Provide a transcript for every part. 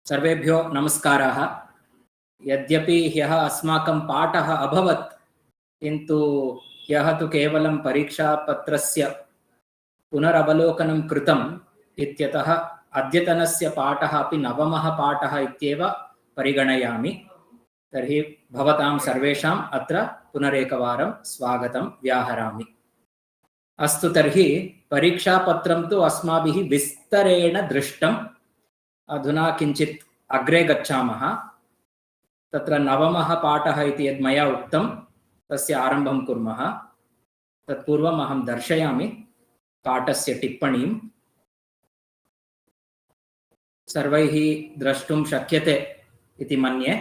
सर्वेभ्यो नमस्काराः। यद्यपि ह्यः अस्माकं पाठः अभवत्, किन्तु ह्यः तु केवलं परीक्षापत्रस्य पुनरवलोकनं कृतम् इत्यतः अद्यतनस्य पाठः अपि नवमः पाठः इत्येव परिगणयामि। तर्हि भवतां सर्वेषाम् अत्र पुनरेकवारं स्वागतं व्याहरामि। अस्तु, तर्हि परीक्षापत्रं तु अस्माभिः विस्तरेण दृष्टम्। अधुना किञ्चित् अग्रे गच्छामः। तत्र नवमः पाठः इति यद् मया उक्तं तस्य आरम्भं कुर्मः। तत्पूर्वम् अहं दर्शयामि पाठस्य टिप्पणीं। सर्वैः द्रष्टुं शक्यते इति मन्ये।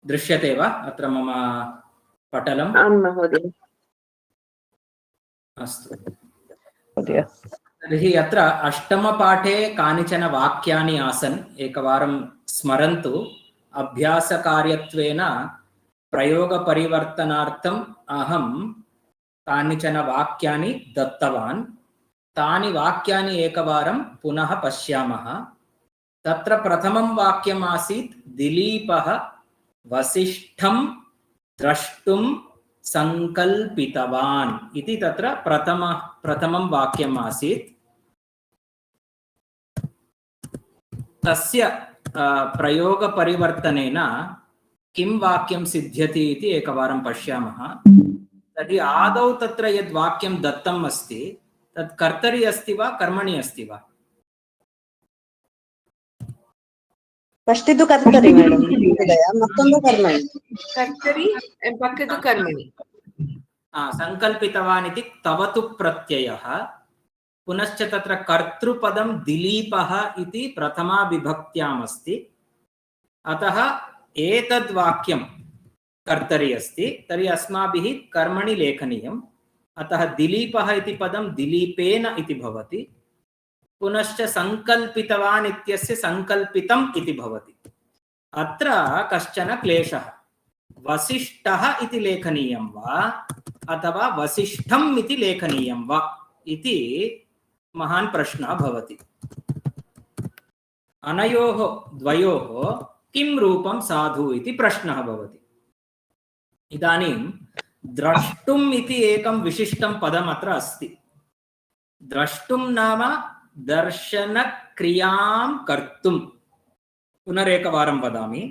दृश्यते वा अत्र मम पटलम्? आं महोदय। अस्तु, तर्हि अत्र अष्टमपाठे कानिचन वाक्यानि आसन्। एकवारं स्मरन्तु। अभ्यासकार्यत्वेन प्रयोगपरिवर्तनार्थम् अहं कानिचन वाक्यानि दत्तवान्। तानि वाक्यानि एकवारं पुनः पश्यामः। तत्र प्रथमं वाक्यम् आसीत्, दिलीपः वसिष्ठं द्रष्टुं संकल्पितवान् इति तत्र प्रथमं वाक्यम् आसीत्। तस्य प्रयोगपरिवर्तनेन किं वाक्यं सिद्ध्यति इति एकवारं पश्यामः। तर्हि आदौ तत्र यद् वाक्यं दत्तम् अस्ति तत् कर्तरि अस्ति वा कर्मणि अस्ति वा? ಫಸ್ಟ್ ಇದು ಕರ್ತರಿ ಮೇಡಮ್, ಮತ್ತೊಂದು ಕರ್ಮಣಿ. ಕರ್ತರಿ ಪಕ್ಕದ್ದು ಕರ್ಮಣಿ. ಸಂಕಲ್ಪಿತವಾನ್ इति तवतु प्रत्ययः। पुनश्च तत्र कर्तृपदं दिलीपः इति प्रथमा विभक्त्याम् अस्ति। अतः एतद् वाक्यं कर्तरि अस्ति। तर्हि अस्माभिः कर्मणि लेखनीयम्। अतः दिलीपः इति पदं दिलीपेन इति भवति। पुनश्च संकल्पितवान् इत्यस्य संकल्पितम् इति भवति। अत्र कश्चन क्लेशः। वसिष्ठः इति लेखनीयं वा अथवा वसिष्ठम् इति लेखनीयं वा इति महान् प्रश्नः भवति। अनयोः द्वयोः किं रूपं साधु इति प्रश्नः भवति। इदानीं द्रष्टुम् इति एकं विशिष्टं पदम् अत्र अस्ति। द्रष्टुं नाम दर्शनक्रियां कर्तुं। पुनरेकवारं वदामि,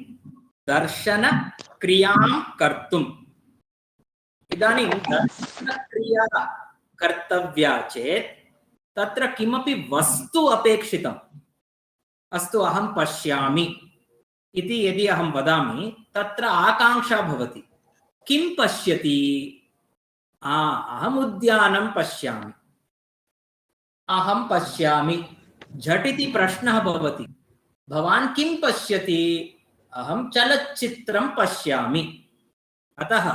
दर्शनक्रियां कर्तुम्। इदानीं दर्शनक्रिया कर्तव्या चेत् तत्र किमपि वस्तु अपेक्षितम्। अस्तु, अहं पश्यामि इति यदि अहं वदामि तत्र आकांक्षा भवति। किं पश्यति? अहम् उद्यानं पश्यामि। अहं पश्यामि। झटिति प्रश्नः भवति, भवान् किं पश्यति? अहं चलच्चित्रं पश्यामि। अतः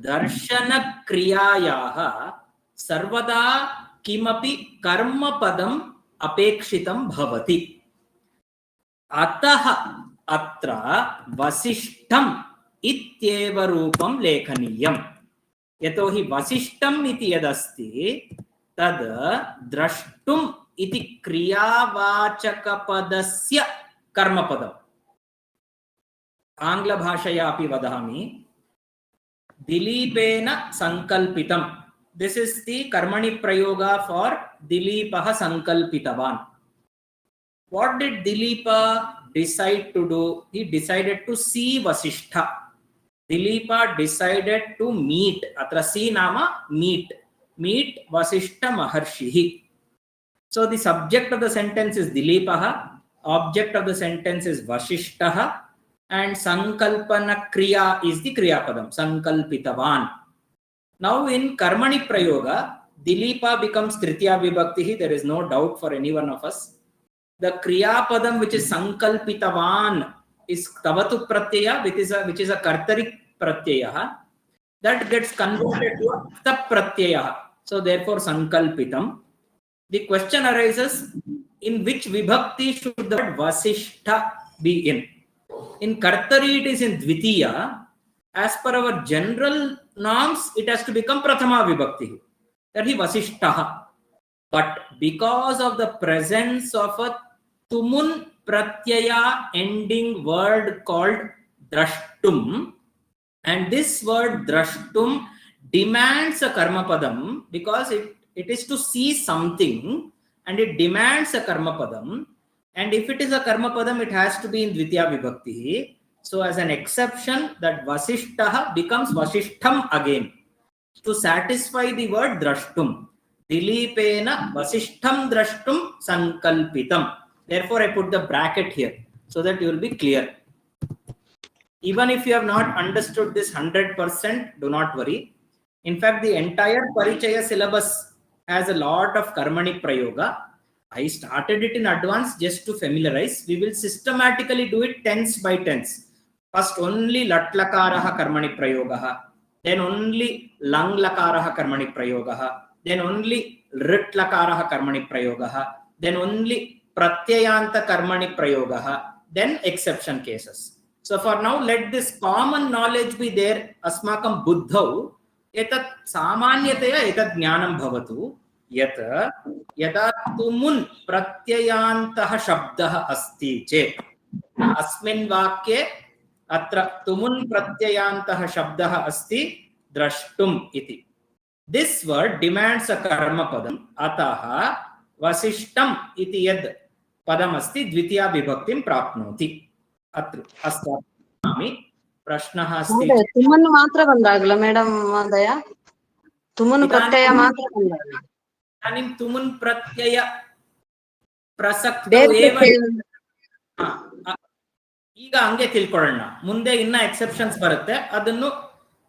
दर्शनक्रियायाः सर्वदा किमपि कर्मपदम् अपेक्षितं भवति। अतः अत्र वसिष्ठम् इत्येव रूपं लेखनीयम्। यतोहि वसिष्ठम् इति यदस्ति तद् द्रष्टुम् इति क्रियावाचकपदस्य कर्मपदम्। आङ्ग्लभाषया अपि वदामि, दिलीपेन संकल्पितम्। This is the karmani prayoga for Dilipah sankalpitavan. What did Dilipa decide to do? He decided to see Vasishtha. Dilipa decided to meet. Atra see nama meet. Meet Vasishtha Maharshihi. So the subject of the sentence is Dilipah, object of the sentence is Vasishtha, and Sankalpana Kriya is the Kriya Padam, Sankalpitavan. Now in Karmani Prayoga, Dilipa becomes Tritiya Vibhakti. There is no doubt for any one of us. The Kriya Padam, which is Sankalpitavan, is Tavatu Pratyaya, which is a Kartari Pratyaya. That gets converted to Tap Pratyaya. So therefore Sankalpitam. The question arises, in which Vibhakti should the word Vasishtha be in? In Kartari it is in Dvitiya. As per our general norms, it has to become Prathama Vibhakti. That is Vasishtha. But because of the presence of a Tumun pratyaya ending word called drashtum, and this word drashtum demands a karma padam because it is to see something and it demands a karma padam, and if it is a karma padam it has to be in dvitiya vibhakti. So as an exception, that vasishtah becomes vasishtham again to satisfy the word drashtum. Dilipena vasishtham drashtum sankalpitam. Therefore I put the bracket here so that you will be clear. Even if you have not understood this 100%, do not worry. In fact, the entire Parichaya syllabus has a lot of karmani prayoga. I started it in advance just to familiarize. We will systematically do it tense by tense. First only lat lakaraha karmani prayogaha, then only lang lakaraha karmani prayogaha, then only rit lakaraha karmani prayogaha, then only pratyayanta karmani prayogaha, then exception cases. So for now, let this common knowledge be there. Asmakam buddhau etat samanyataya etat jnanam bhavatu yat yada tumun pratyayantah shabdah asti chet asmin vakye atra tumun pratyayantah shabdah asti drashtum iti. This word demands a karma padam, ataha vasishtam iti yad padam asti dvitiya vibhaktim prapnoti. अत्र अस्ति प्रश्नः अस्ति तुमन् मात्र बन्दागला madam महोदय तुमन् प्रत्यय मात्र बन्दागला इदानीं तुमुन् प्रत्यय ಪ್ರಸಕ್ತವು ಈಗ ಹಂಗೆ ತಿಳ್ಕೊಳ್ಳೋಣ. ಮುಂದೆ ಇನ್ನ ಎಕ್ಸೆಪ್ಷನ್ಸ್ ಬರುತ್ತೆ, ಅದನ್ನು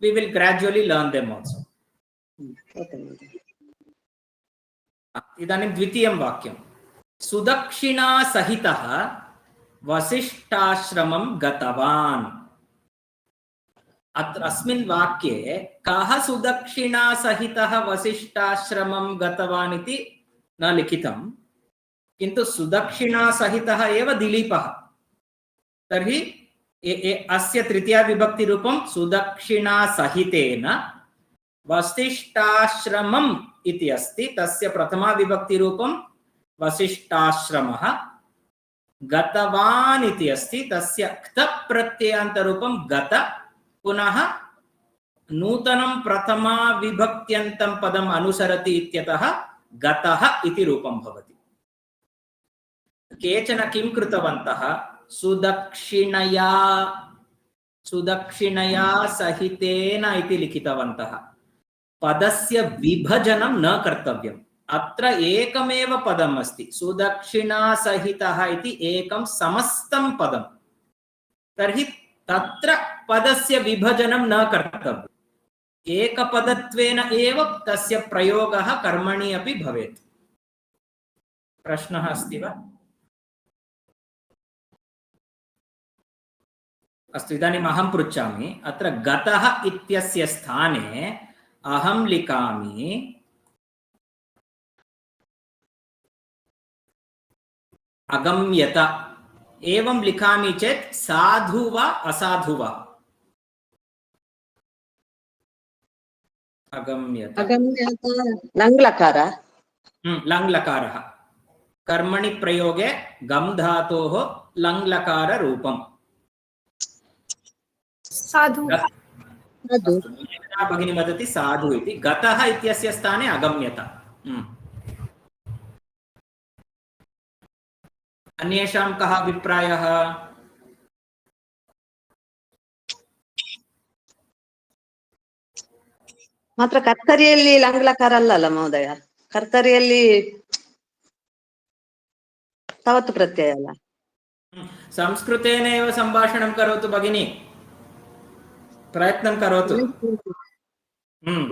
we will gradually learn them also. ಇದಾನಿಂ ದ್ವಿತೀಯಂ ವಾಕ್ಯಂ ಸುದಕ್ಷಿಣಾ ಸಹಿತಃ वसिष्ठाश्रमं गतवान्. अत्र अस्मिन् वाक्ये कः सुदक्षिणा सहितः वसिष्ठाश्रमं गतवान् इति न लिखितं, किन्तु सुदक्षिणा सहितः एव दिलीपः. तर्हि अस्य तृतीया विभक्ति रूपं सुदक्षिणा सहितेन वसिष्ठाश्रमम् इति अस्ति. तस्य प्रथमा विभक्ति रूपं वसिष्ठाश्रमः. गतवान् इति अस्ति, तस्य क्त प्रत्ययान्त रूपं गत, पुनः नूतनं प्रथमा विभक्त्यन्तं पदम् अनुसरति इत्यतः गतः इति रूपं भवति. केचन किं कृतवन्तः, सुदक्षिणया सहितेन इति लिखितवन्तः. पदस्य विभजनं न कर्तव्यम्. अत्र एकमेव पदम् अस्ति, सुदक्षिणा सहितः इति एकं समस्तं पदम्. तर्हि तत्र पदस्य विभजनं न कर्तव्यम्. एकपदत्वेन एव तस्य प्रयोगः कर्मणि अपि भवेत्. प्रश्नः अस्ति वा? अस्तु, इदानीम् अहं पृच्छामि. अत्र गतः इत्यस्य स्थाने अहं लिखामि अगम्यत. एवं लिखामि चेत् साधु वा असाधु वा? अगम्यत लङ् लकार लङ् लकारः कर्मणि प्रयोगे गम् धातोः लङ् लकार रूपम्. साधु भगिनी वदति साधु इति. गतः इत्यस्य स्थाने अगम्यत. अन्येषां कः अभिप्रायः? मात्र कर्तरिಯಲ್ಲಿ लङ् लकार ಅಲ್ಲ ಮಹೋದಯ, कर्तरिಯಲ್ಲಿ तवत् प्रत्यय अಲ್ಲ. संस्कृतेन एव सम्भाषणं करोतु भगिनी, प्रयत्नं करोतु.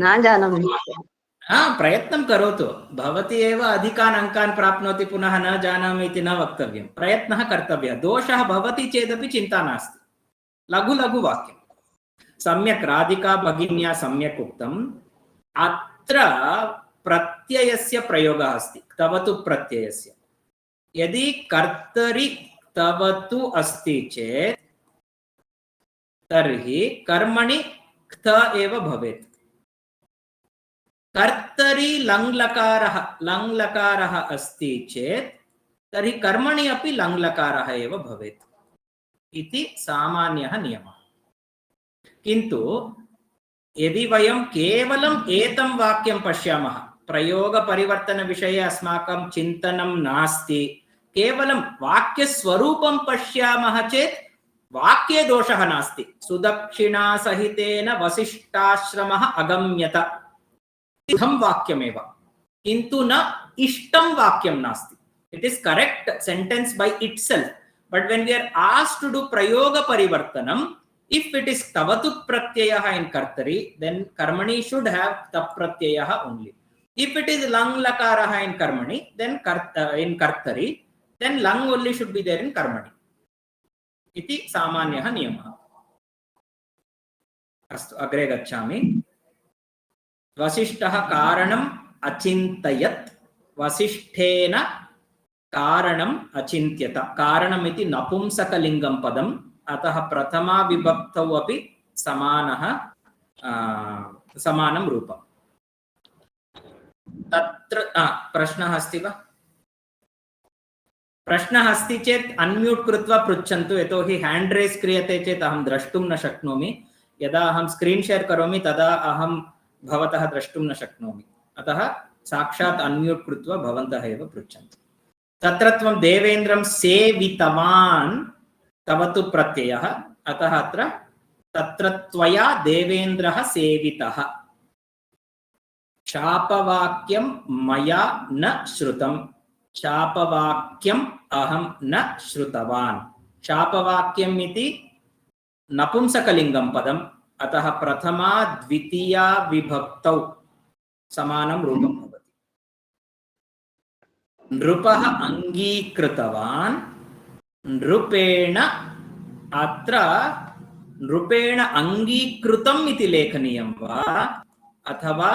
न जानामि. प्रयत्नं करोतु. भवती एव अधिकान् अङ्कान् प्राप्नोति, पुनः न जानामि इति न वक्तव्यं. प्रयत्नः कर्तव्यः. दोषः भवति चेदपि चिन्ता नास्ति. लघु लघु वाक्यं सम्यक् राधिका भगिन्या सम्यक् उक्तम्. अत्र प्रत्ययस्य प्रयोगः अस्ति, तवतु प्रत्ययस्य. यदि कर्तरि तवतु अस्ति चेत् तर्हि कर्मणि क्त एव भवेत्. कर्तरि लङ् लकारः अस्ति चेत् तर्हि कर्मणि अपि लङ्लकारः एव भवेत् इति सामान्यः नियमः। किन्तु यदि वयं केवलम् एतं वाक्यं पश्यामः, प्रयोगपरिवर्तनविषये अस्माकं चिन्तनं नास्ति, केवलं वाक्यस्वरूपं पश्यामः चेत् वाक्ये दोषः नास्ति। सुदक्षिणा सहितेन वसिष्ठाश्रमः अगम्यत इदं वाक्यमेव, किन्तु न इष्टं वाक्यं नास्ति। It is correct sentence by itself, but when we are asked to do prayoga parivartanam, if it is tavatu pratyayah in kartari, then karmani should have tap pratyayah only. If it is lang lakarah in karmani, then in kartari, then lang only should be there in karmani. Iti samanyah niyamah. Astu agre gacchami. वसिष्ठः कारणम् अचिन्तयत्, वसिष्ठेन कारणम् अचिन्त्यत। कारणम् इति नपुंसकलिङ्गं पदम्, अतः प्रथमा विभक्तौ अपि समानं रूपम्। तत्र प्रश्नः अस्ति वा? प्रश्नः अस्ति चेत् अनम्यूट् कृत्वा पृच्छन्तु, यतोहि हैंड रेज क्रियते चेत् अहं द्रष्टुं न शक्नोमि। यदा अहं स्क्रीन शेयर करोमि तदा अहं भवतः द्रष्टुं न शक्नोमि, अतः साक्षात् अनम्यूट् कृत्वा भवन्तः एव पृच्छन्तु। तत्र त्वं देवेन्द्रं सेवितवान्, तव तु प्रत्ययः, अतः अत्र तत्र त्वया देवेन्द्रः सेवितः। शापवाक्यं मया न श्रुतं, शापवाक्यम् अहं न श्रुतवान्। शापवाक्यम् इति नपुंसकलिङ्गं पदम्, अतः प्रथमा द्वितीया विभक्तौ समानं रूपं भवति। नृपः अङ्गीकृतवान्, नृपेण, अत्र नृपेण अङ्गीकृतम् इति लेखनीयं वा अथवा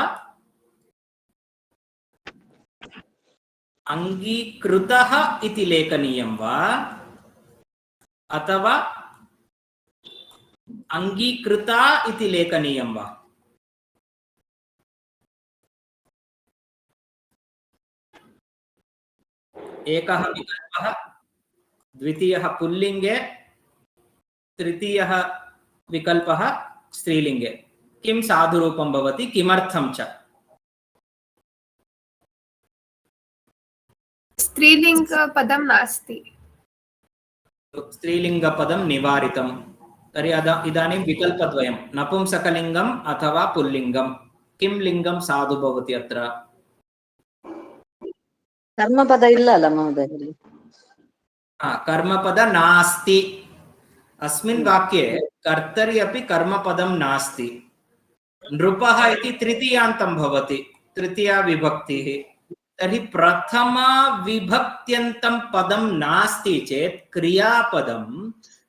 अङ्गीकृतः इति लेखनीयं वा अथवा अंगीकृता इति लेखनीयं वा? एकः विकल्पः, द्वितीयः पुल्लिङ्गे, तृतीयः विकल्पः स्त्रीलिङ्गे। किं साधुरूपं भवति, किमर्थं च? स्त्रीलिङ्गपदं नास्ति। स्त्रीलिङ्गपदं निवारितं। तर्हि इदानीं विकल्पद्वयं, नपुंसकलिङ्गम् अथवा पुल्लिङ्गं। किं लिङ्गं साधु भवति अत्र? कर्मपद ಇಲ್ಲ ಅಲ್ಲ ಮಹೋದಯ? कर्मपद नास्ति। अस्मिन् वाक्ये कर्तरि अपि कर्मपदं नास्ति। नृपः इति तृतीयान्तं भवति, तृतीया विभक्तिः। तर्हि प्रथमा विभक्त्यन्तं पदं नास्ति चेत् क्रियापदं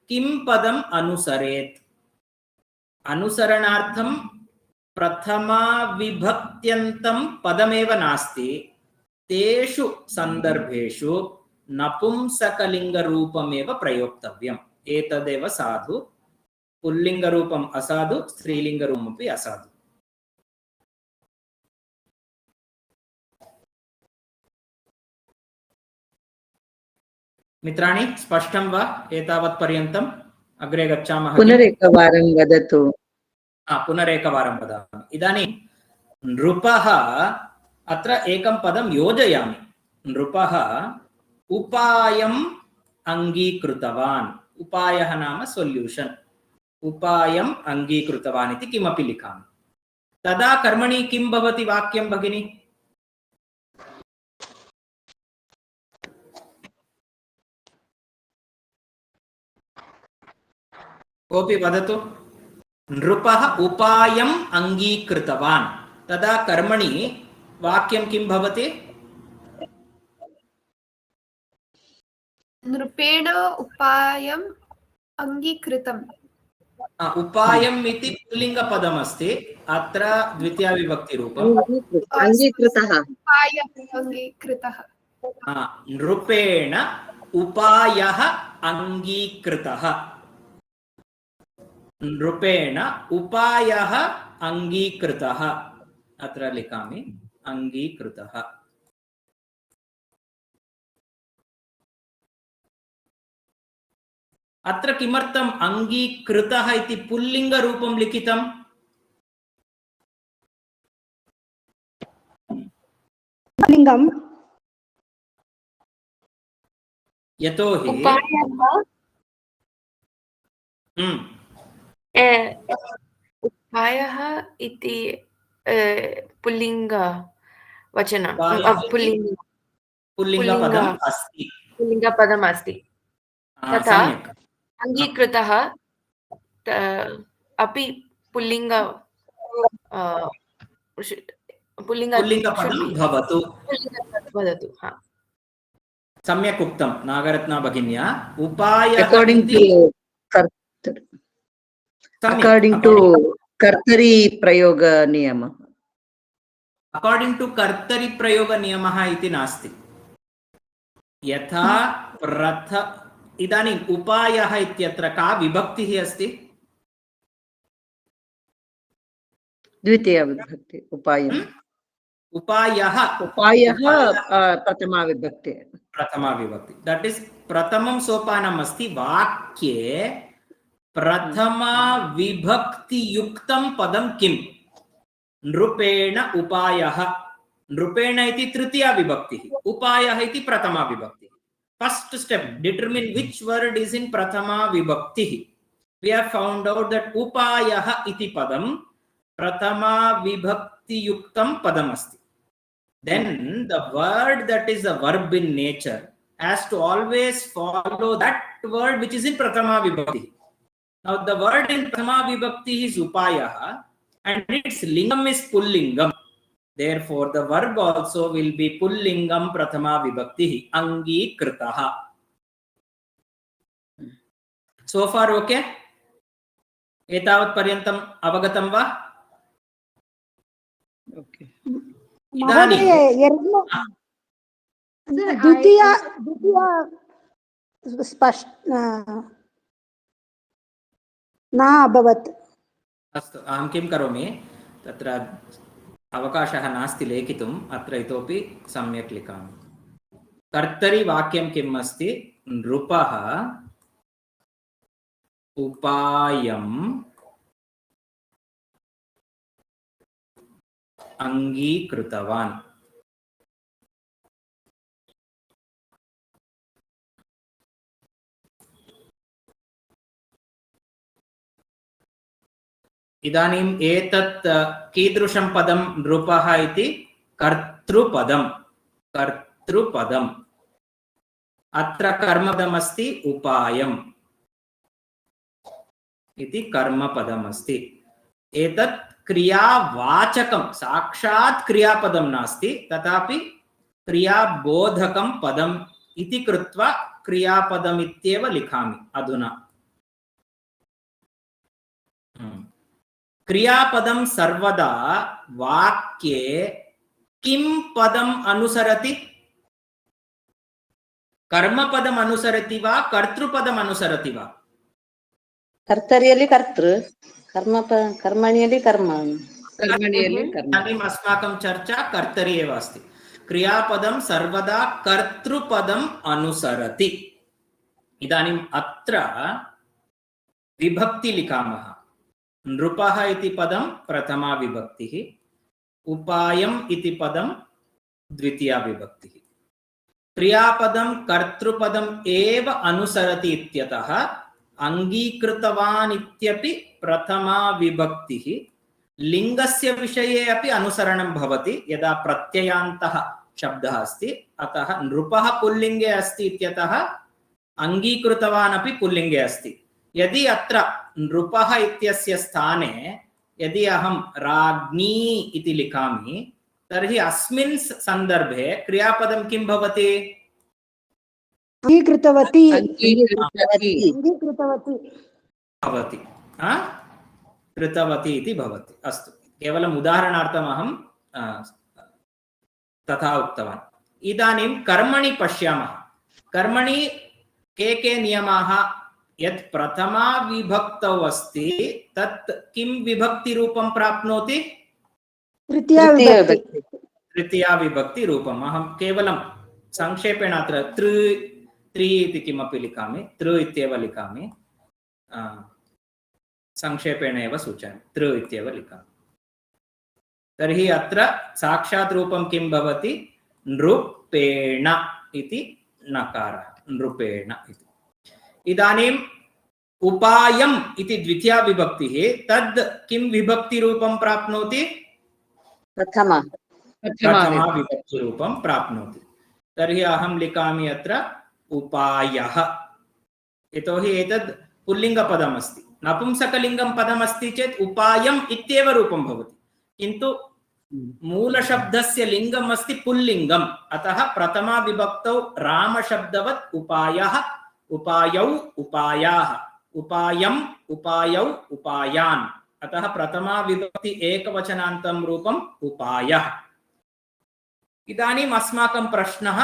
किं पदम् अनुसरेत्? अनुसरणार्थं प्रथमा विभक्त्यन्तं पदमेव नास्ति, तेषु संदर्भेषु नपुंसकलिङ्गरूपमेव प्रयोक्तव्यम्। एतदेव साधु। पुल्लिङ्गरूपम् असाधु, स्त्रीलिङ्गरूपमपि असाधु। मित्राणि स्पष्टं वा एतावत् पर्यन्तम्? अग्रे गच्छामः। पुनरेकवारं वदतु। पुनरेकवारं वदामि। इदानीं नृपः, अत्र एकं पदं योजयामि। नृपः उपायम् अङ्गीकृतवान्। उपायः नाम सोल्यूशन्। उपायम् अङ्गीकृतवान् इति किमपि लिखामि। तदा कर्मणि किं भवति वाक्यं भगिनि? कोऽपि वदतु। नृपः उपायम् अङ्गीकृतवान्, तदा कर्मणि वाक्यं किं भवति? नृपेण उपायम् अङ्गीकृतम्। उपायम् इति पुल्लिङ्गपदमस्ति, अत्र द्वितीया विभक्तिरूपम्। अंगीकृतः। उपायम् अङ्गीकृतः। नृपेण उपायः अङ्गीकृतः। नृपेण उपायः अङ्गीकृतः। अत्र लिखामि अङ्गीकृतः। अत्र किमर्थम् अङ्गीकृतः इति पुल्लिङ्गरूपं लिखितम्? लिङ्गम् यतोहि उपायः इति पुल्लिङ्गवचनं पुल्लिङ्गपदम् अस्ति। पुल्लिङ्गपदम् अस्ति। तथा सम्यक्। अङ्गीकृतः अपि पुल्लिङ्गपदं भवतु। वदतु। सम्यक् उक्तं नागरत्ना भगिन्या। उपायः अकॉर्डिंग टू कर्तरी प्रयोग नियमः। अकॉर्डिंग टू कर्तरी प्रयोग नियमः इति नास्ति। यथा इदानीम् उपायः इत्यत्र का विभक्तिः अस्ति? द्वितीया विभक्ति उपायः। उपायः प्रथमा विभक्ति। प्रथमा विभक्ति। दट इज प्रथमं सोपानम् अस्ति। वाक्ये प्रथमा विभक्ति युक्तं पदं किम्? नृपेण उपायः। नृपेण इति तृतीया विभक्तिः, उपायः इति प्रथमा विभक्तिः। First step, determine which word is in prathama vibhakti. We have found out that upayah iti padam prathama vibhakti yuktam padam asti. Then the word that is a verb in nature has to always follow that word which is in prathama vibhakti. Now the word in prathama vibhakti is upayah and its lingam is pullingam. Therefore, the verb also will be pullingam prathama vibhakti, angikritah. So far, okay? Etavat paryantam avagatam va? Okay. द्वितीया स्पष्ट न अभवत्। अस्तु, अहं किं करोमि, तत्र अवकाशः नास्ति लेखितुम्, अत्र इतोपि सम्यक् लिखामि। कर्तरि वाक्यं किम् अस्ति? नृपः उपायम् अङ्गीकृतवान्। इदानीम् एतत् कीदृशं पदं नृपः इति? कर्तृपदं। कर्तृपदम्। अत्र कर्मपदमस्ति उपायम् इति कर्मपदमस्ति। एतत् क्रियावाचकं, साक्षात् क्रियापदं नास्ति, तथापि क्रियाबोधकं पदम् इति कृत्वा क्रियापदमित्येव लिखामि अधुना। क्रियापदं सर्वदा वाक्ये किं पदम् अनुसरति? कर्मपदम् अनुसरति वा कर्तृपदम् अनुसरति वा? कर्तरियलि कर्तृ, कर्मणियलि कर्म। इदानीम् अस्माकं चर्चा कर्तरि एव अस्ति। क्रियापदं सर्वदा कर्तृपदम् अनुसरति। इदानीम् अत्र विभक्ति लिखामः। नृपः इति पदं प्रथमा विभक्तिः, उपायम् इति पदं द्वितीया विभक्तिः। क्रियापदं कर्तृपदम् एव अनुसरति इत्यतः अङ्गीकृतवान् इत्यपि प्रथमा विभक्तिः। लिङ्गस्य विषये अपि अनुसरणं भवति यदा प्रत्ययान्तः शब्दः अस्ति। अतः नृपः पुल्लिङ्गे अस्ति इत्यतः अङ्गीकृतवान् अपि पुल्लिङ्गे अस्ति। यदि अत्र नृपः इत्यस्य स्थाने यदि अहं राज्ञी इति लिखामि तर्हि अस्मिन् सन्दर्भे क्रियापदं किं भवति? अङ्गीकृतवती भवति। कृतवती इति भवति। अस्तु, केवलम् उदाहरणार्थम् अहं तथा उक्तवान्। इदानीं कर्मणि पश्यामः। कर्मणि के नियमाः? यत् प्रथमा विभक्तौ अस्ति तत् किं विभक्तिरूपं प्राप्नोति? तृतीया विभक्ति रूपम्। अहं केवलं संक्षेपेण अत्र त्रि इति किमपि लिखामि, तृ इत्येव लिखामि, संक्षेपेण एव सूचयामि, तृ इत्येव लिखामि। तर्हि अत्र साक्षात् रूपं किं भवति? नृपेण इति नकारः, नृपेण इति। इदानीम् उपायम् इति द्वितीया विभक्तिः, तद् किं विभक्तिरूपं प्राप्नोति? प्रथमा प्रथमा विभक्तिरूपं प्राप्नोति। तर्हि अहं लिखामि अत्र उपायः, यतोहि एतद् पुल्लिङ्गपदम् अस्ति। नपुंसकलिङ्गं पदमस्ति चेत् उपायम् इत्येव रूपं भवति, किन्तु मूलशब्दस्य लिङ्गम् अस्ति पुल्लिङ्गम्, अतः प्रथमा विभक्तौ रामशब्दवत् उपायः, उपायौ, उपायाः, उपायम्, उपायौ, उपायान्, अतः प्रथमा विभक्ति एकवचनान्तं रूपम् उपायः। इदानीम् अस्माकं प्रश्नः,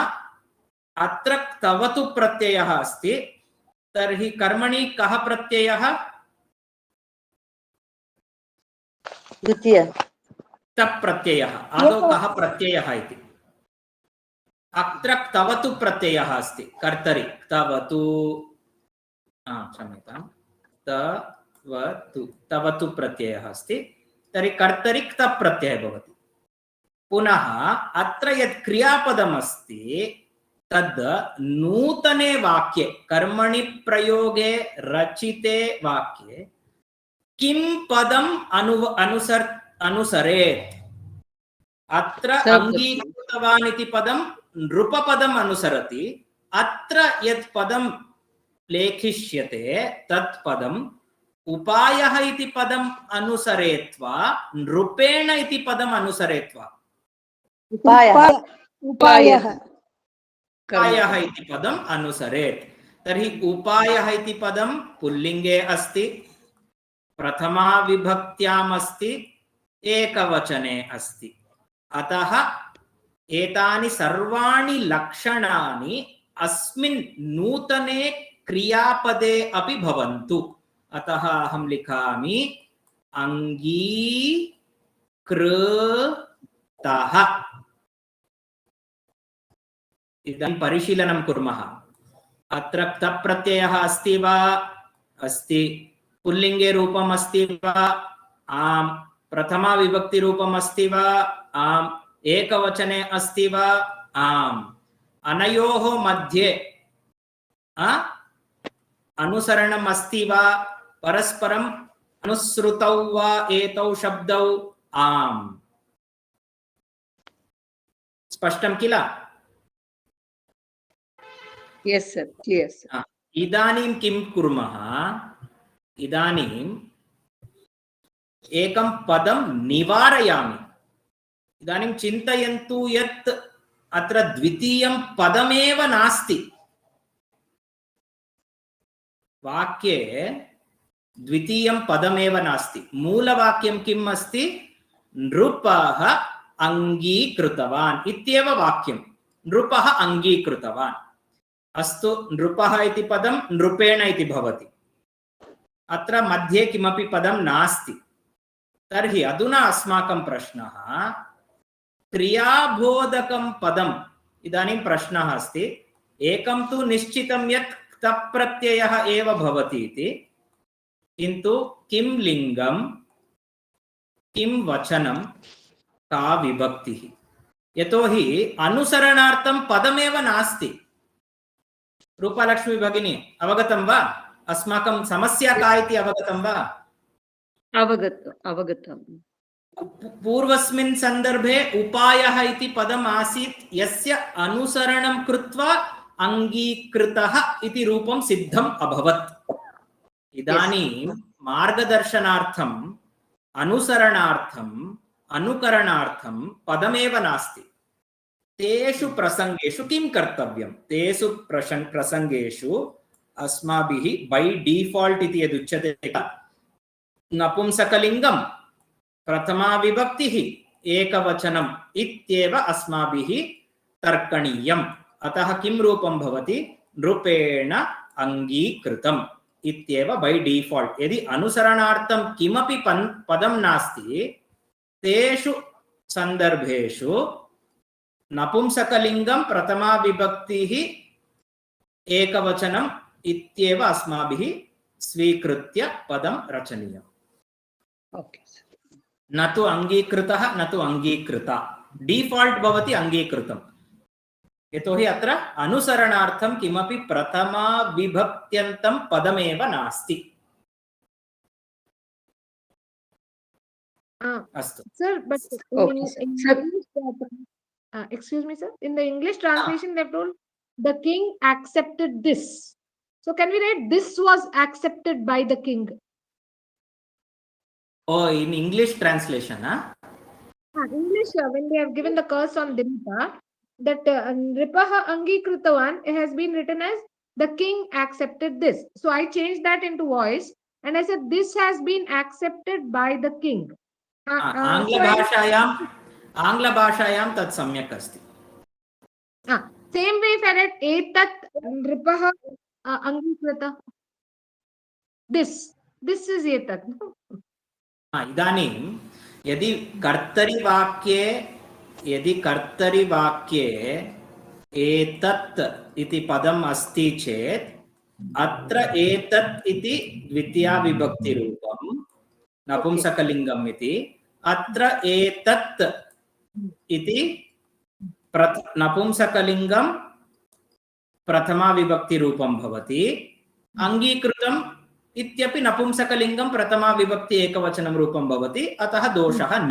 अत्र क्तवतु प्रत्ययः अस्ति, तर्हि कर्मणि कः प्रत्ययः? द्वितीय तप् प्रत्ययः। आदौ कः प्रत्ययः इति? अत्र क्तवतु प्रत्ययः अस्ति, कर्तरि, क्तवतु, क्षम्यतां, तवतु, तवतु प्रत्ययः अस्ति, तर्हि कर्तरि क्तप् प्रत्ययः भवति। पुनः अत्र यत् क्रियापदम् अस्ति तद् नूतने वाक्ये, कर्मणि प्रयोगे रचिते वाक्ये किं पदम् अनुसरेत्? अत्र अङ्गीकृतवान् इति पदं नृपपदम् अनुसरति, अत्र यत् पदं लेखिष्यते तत् पदम् उपायः इति पदम् अनुसरेत् वा नृपेण इति पदम् अनुसरेत् वा? उपायः उपायः इति पदम् अनुसरेत्। तर्हि उपायः इति पदं पुल्लिङ्गे अस्ति, प्रथमा विभक्त्याम् अस्ति, एकवचने अस्ति, अतः एतानि सर्वाणि लक्षणानि अस्मिन् नूतने क्रियापदे अपि भवन्तु। अतः अहं लिखामि अङ्गीकृतः। इदानीं परिशीलनं कुर्मः। अत्र क्तप् प्रत्ययः अस्ति वा? अस्ति। पुल्लिङ्गे रूपम् अस्ति वा? आम्। प्रथमा विभक्ति रूपम् अस्ति वा? आम्। एकवचने अस्ति वा? आम्। अनयोः मध्ये अनुसरणम् अस्ति वा? परस्परम् अनुसृतौ वा एतौ शब्दौ? आम्। स्पष्टं किल? Yes sir, clear sir. इदानीं किं कुर्मः? इदानीम् एकं पदं निवारयामि। इदानीं चिन्तयन्तु यत् अत्र द्वितीयं पदमेव नास्ति। वाक्ये द्वितीयं पदमेव नास्ति। मूलवाक्यं किम् अस्ति? नृपः अङ्गीकृतवान् इत्येव वाक्यं। नृपः अङ्गीकृतवान्। अस्तु, नृपः इति पदं नृपेण इति भवति। अत्र मध्ये किमपि पदं नास्ति। तर्हि अधुना अस्माकं प्रश्नः, क्रियाबोधकं पदम्, इदानीं प्रश्नः अस्ति, एकं तु निश्चितं यत् क्तप् प्रत्ययः एव भवति इति, किन्तु किं लिङ्गं, किं वचनं, का विभक्तिः? यतोहि अनुसरणार्थं पदमेव नास्ति। रूपालक्ष्मी भगिनी, अवगतं वा? अस्माकं समस्या का इति अवगतं वा? अवगतम्। पूर्वस्मिन् सन्दर्भे उपायः इति पदम् आसीत्, यस्य अनुसरणं कृत्वा अङ्गीकृतः इति रूपं सिद्धम् अभवत्। इदानीं मार्गदर्शनार्थम्, अनुसरणार्थम्, अनुकरणार्थं पदमेव नास्ति। तेषु प्रसंगेषु किं कर्तव्यं? तेषु प्रसंगेषु अस्माभिः बै डिफॉल्ट् इति यदुच्यते नपुंसकलिङ्गं, प्रथमा विभक्तिः, एकवचनम् इत्येव अस्माभिः तर्कणीयम्। अतः किं रूपं भवति? नृपेण अङ्गीकृतम् इत्येव बै डिफॉल्ट्। यदि अनुसरणार्थं किमपि पदं नास्ति, तेषु सन्दर्भेषु नपुंसकलिङ्गं, प्रथमा विभक्तिः, एकवचनम् इत्येव अस्माभिः स्वीकृत्य पदं रचनीयम्। Okay. न तु अङ्गीकृतः न तु अङ्गीकृता। डिफाल्ट् भवति अङ्गीकृतम्। यतोहि अत्र अनुसरणार्थं किमपि प्रथमा विभक्त्यन्तं पदमेव नास्ति। अस्तु। Sir, but Okay, sir. Sir. excuse me, sir. In the English translation, they've told the king accepted this. So can we write this was accepted by the king? Oh, in English translation, huh? English, when they have given the curse on Dilipa, that Nripaha Angikritavan has been written as the king accepted this. So I changed that into voice and I said this has been accepted by the king. आङ्ग्लभाषायां तत् सम्यक् अस्ति। Same way if I read etat Nripaha Angikrita. This is etat. इदानीं यदि कर्तरिवाक्ये एतत् इति पदम् अस्ति चेत् अत्र एतत् इति द्वितीया विभक्तिरूपं नपुंसकलिङ्गम् इति, अत्र एतत् इति नपुंसकलिङ्गं प्रथमा विभक्तिरूपं भवति। अङ्गीकृतम् इत्यपि नपुंसकलिङ्गं प्रथमा विभक्ति एकवचनं रूपं भवति, अतः दोषः न।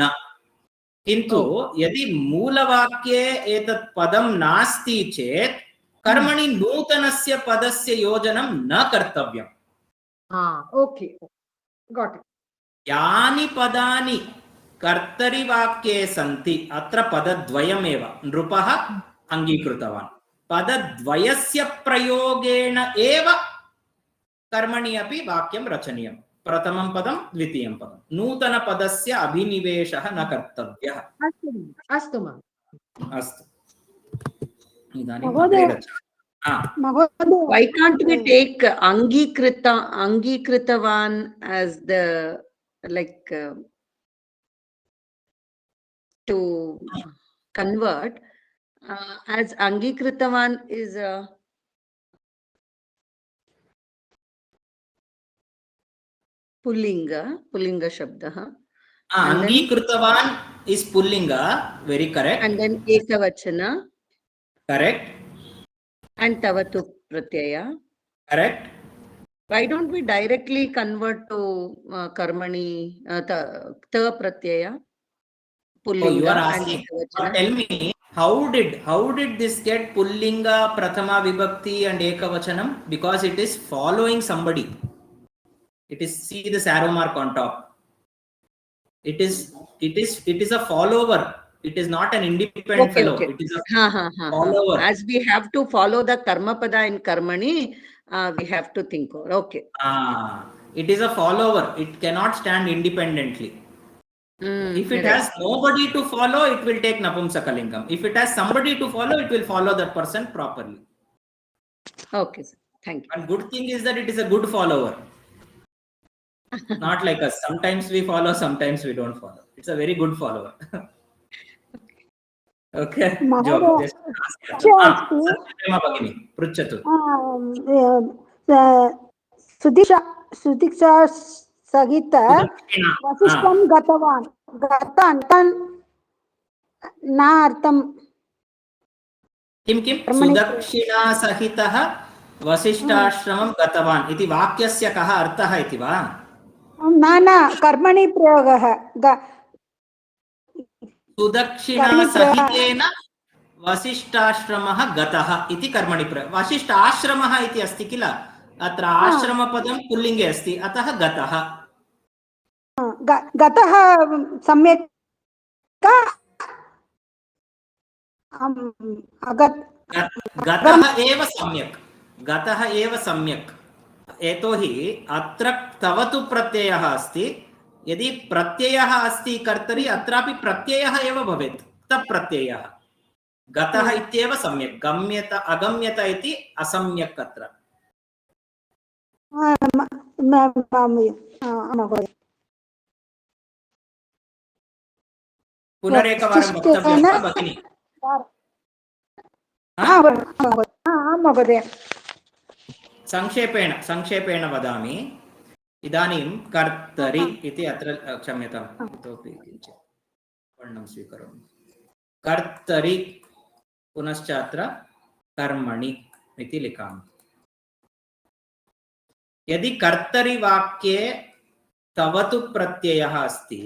किन्तु यदि मूलवाक्ये एतत् पदं नास्ति चेत् कर्मणि नूतनस्य पदस्य योजनं न कर्तव्यम्। Okay, got it. यानि पदानि कर्तरिवाक्ये सन्ति अत्र पदद्वयमेव नृपः अङ्गीकृतवान्, पदद्वयस्य प्रयोगेण एव कर्मणि अपि वाक्यं रचनीयं। प्रथमं पदं द्वितीयं पदं, नूतनपदस्य अभिनिवेशः न कर्तव्यः। अस्तु महोदय। अस्तु, इदानीं अग्रे गच्छामः। Why can't we take Angikritavan as the to convert as Angikritavan is Pullinga Shabdah. Angikritavan is Pullinga, very correct. And then Ekavachana. Correct. And Tavatu Pratyaya. Correct. Why don't we directly convert to Karmani, Ta Pratyaya? Pullinga. You are asking. Tell me, how did this get Pullinga, Prathama Vibhakti and Ekavachanam? Because it is following somebody. It is, see this arrow mark on top. It is a follower. It is not an independent fellow. Okay. It is a follower. As we have to follow the Karma Pada in Karmani, we have to think over. Okay. It is a follower. It cannot stand independently. If it has nobody to follow, it will take Napumsakalingam. If it has somebody to follow, it will follow that person properly. Okay, sir. Thank you. And good thing is that it is a good follower. Not like us. Sometimes we follow, sometimes we don't follow. It's a very good follower. Okay. Job. Pruchatu. Sudhiksha Sagita Vasishtam Gatan Na Artham Kim Sudakshina Sahitah Vasishtashtramam Gatavan iti vakyasya kaha artha iti va? Na Karmani Prayogah Sudakshina Sahitena Vasishtashtramah Gataha iti Karmani Prayogah. Vasishtashtramah iti asti kila. अत्र आश्रमपदं पुल्लिङ्गे अस्ति, अतः गतः। गतः सम्यक् गतः एव सम्यक्। यतोहि अत्र तवतु प्रत्ययः अस्ति, यदि प्रत्ययः अस्ति कर्तरि अत्रापि प्रत्ययः एव भवेत्, तप्रत्ययः। गतः इत्येव सम्यक्, गम्यत अगम्यत इति असम्यक् अत्र। पुनरेकवारं वक्तव्यं वा भगिनि? महोदय संक्षेपेण वदामि। इदानीं कर्तरि इति अत्र क्षम्यताम्, इतोपि किञ्चित् वर्णं स्वीकरोमि। कर्तरि पुनश्च अत्र कर्मणि इति लिखामि। यदि कर्तरि वाक्ये तवतु प्रत्ययः अस्ति,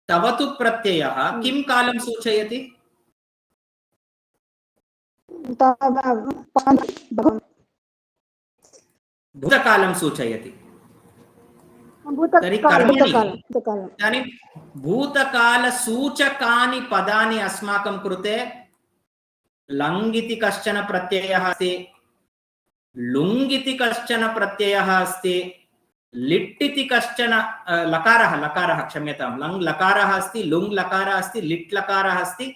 तवतु प्रत्ययः किं कालं सूचयति? भूतकालं सूचयति। तर्हि कर्मणि इदानीं भूतकालसूचकानि पदानि अस्माकं कृते लङ् इति कश्चन प्रत्ययः अस्ति, लुङ् इति कश्चन प्रत्ययः अस्ति, लिट् इति कश्चन लकारः क्षम्यतां, लङ् लकारः अस्ति, लुङ् लकारः अस्ति, लिट् लकारः अस्ति,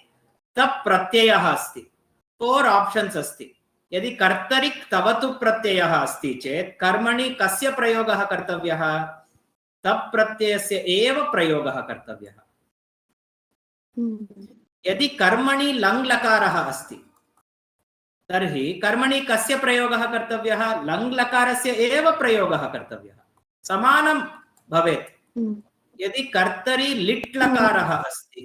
तप् प्रत्ययः अस्ति। 4 ऑप्शन्स् अस्ति। यदि कर्तरि तवतु प्रत्ययः अस्ति चेत् कर्मणि कस्य प्रयोगः कर्तव्यः? तप् प्रत्ययस्य एव प्रयोगः कर्तव्यः। यदि कर्मणि लङ् लकारः अस्ति तर्हि कर्मणि कस्य प्रयोगः कर्तव्यः? लङ् लकारस्य एव प्रयोगः कर्तव्यः, समानं भवेत्। यदि कर्तरि लिट् लकारः अस्ति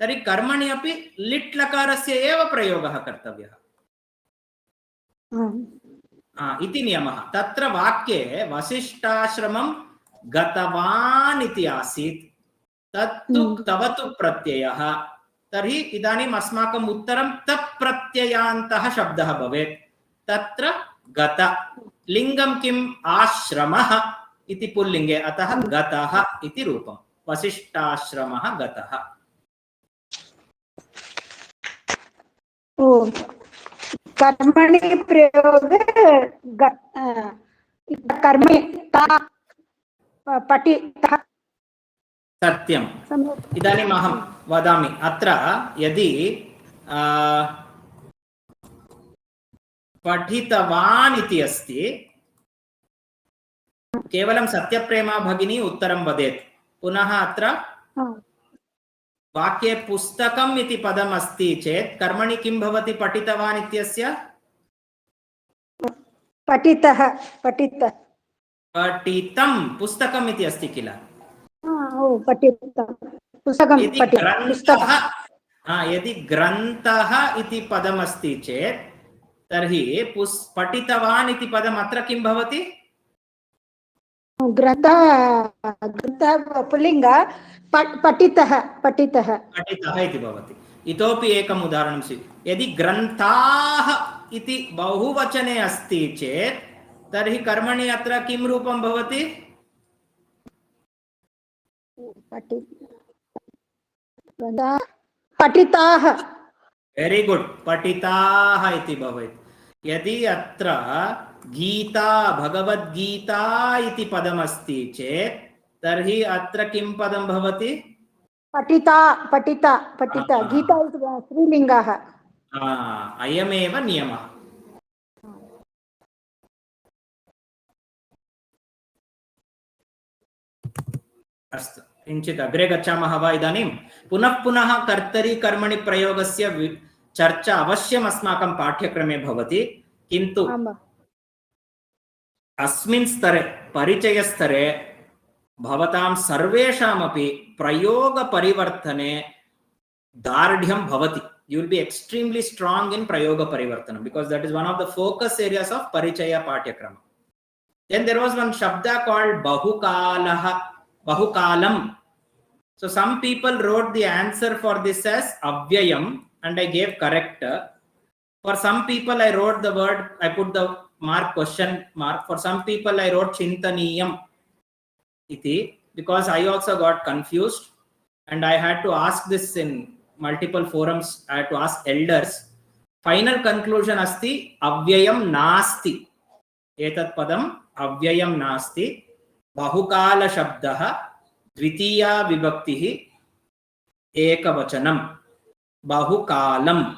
तर्हि कर्मणि अपि लिट् लकारस्य एव प्रयोगः कर्तव्यः इति नियमः। तत्र वाक्ये वसिष्ठाश्रमं गतवान् इति आसीत्, तत्तु तवतु प्रत्ययः। तर्हि इदानीम् अस्माकम् उत्तरं तप् प्रत्ययान्तः शब्दः भवेत्। तत्र गत लिङ्गं किम्? आश्रमः इति पुल्लिङ्गे, अतः गतः इति रूपं। वसिष्ठाश्रमः गतः। कर्मणि प्रयोगे कर्मणि पठितः। सत्यम्। इदानीम् अहं वदामि, अत्र यदि पठितवान् इति अस्ति, केवलं सत्यप्रेमा भगिनी उत्तरं वदेत्। पुनः अत्र वाक्ये पुस्तकम् इति पदम् अस्ति चेत् कर्मणि किं भवति? पठितवान् इत्यस्य पठितः पठितं पुस्तकम् इति अस्ति किल? यदि ग्रन्थः इति पदम् अस्ति चेत् तर्हि पठितवान् इति पदम् अत्र किं भवति? ग्रन्थः पुल्लिङ्ग, पठितः इति भवति। इतोपि एकम् उदाहरणं यदि ग्रन्थाः इति बहुवचने अस्ति चेत् तर्हि कर्मणि अत्र किं रूपं भवति? पठिताः। वेरी गुड, पठिताः इति भवेत्। यदि अत्र गीता भगवद्गीता इति पदमस्ति चेत् तर्हि अत्र किं पदं भवति? पठिता गीता स्त्रीलिङ्गः। अयमेव नियमः। अस्तु, किञ्चित् अग्रे गच्छामः वा? इदानीं पुनः कर्तरि कर्मणि प्रयोगस्य चर्चा अवश्यम् अस्माकं पाठ्यक्रमे भवति, किन्तु अस्मिन् स्तरे परिचयस्तरे भवतां सर्वेषामपि प्रयोगपरिवर्तने दार्ढ्यं भवति. You will be extremely strong in prayoga parivartanam because that is one of the focus areas of parichaya patyakrama. Then there was one shabda called bahukalam. So some people wrote the answer for this as avyayam and I gave correct. For some people I wrote the word, I put the mark question mark. For some people I wrote chintaniyam iti because I also got confused and I had to ask this in multiple forums. I had to ask elders. Final conclusion asti avyayam nasti. Etat padam avyayam nasti. Bahukala shabdah dvitiya vibhaktihi ekavachanam. Bahukalam.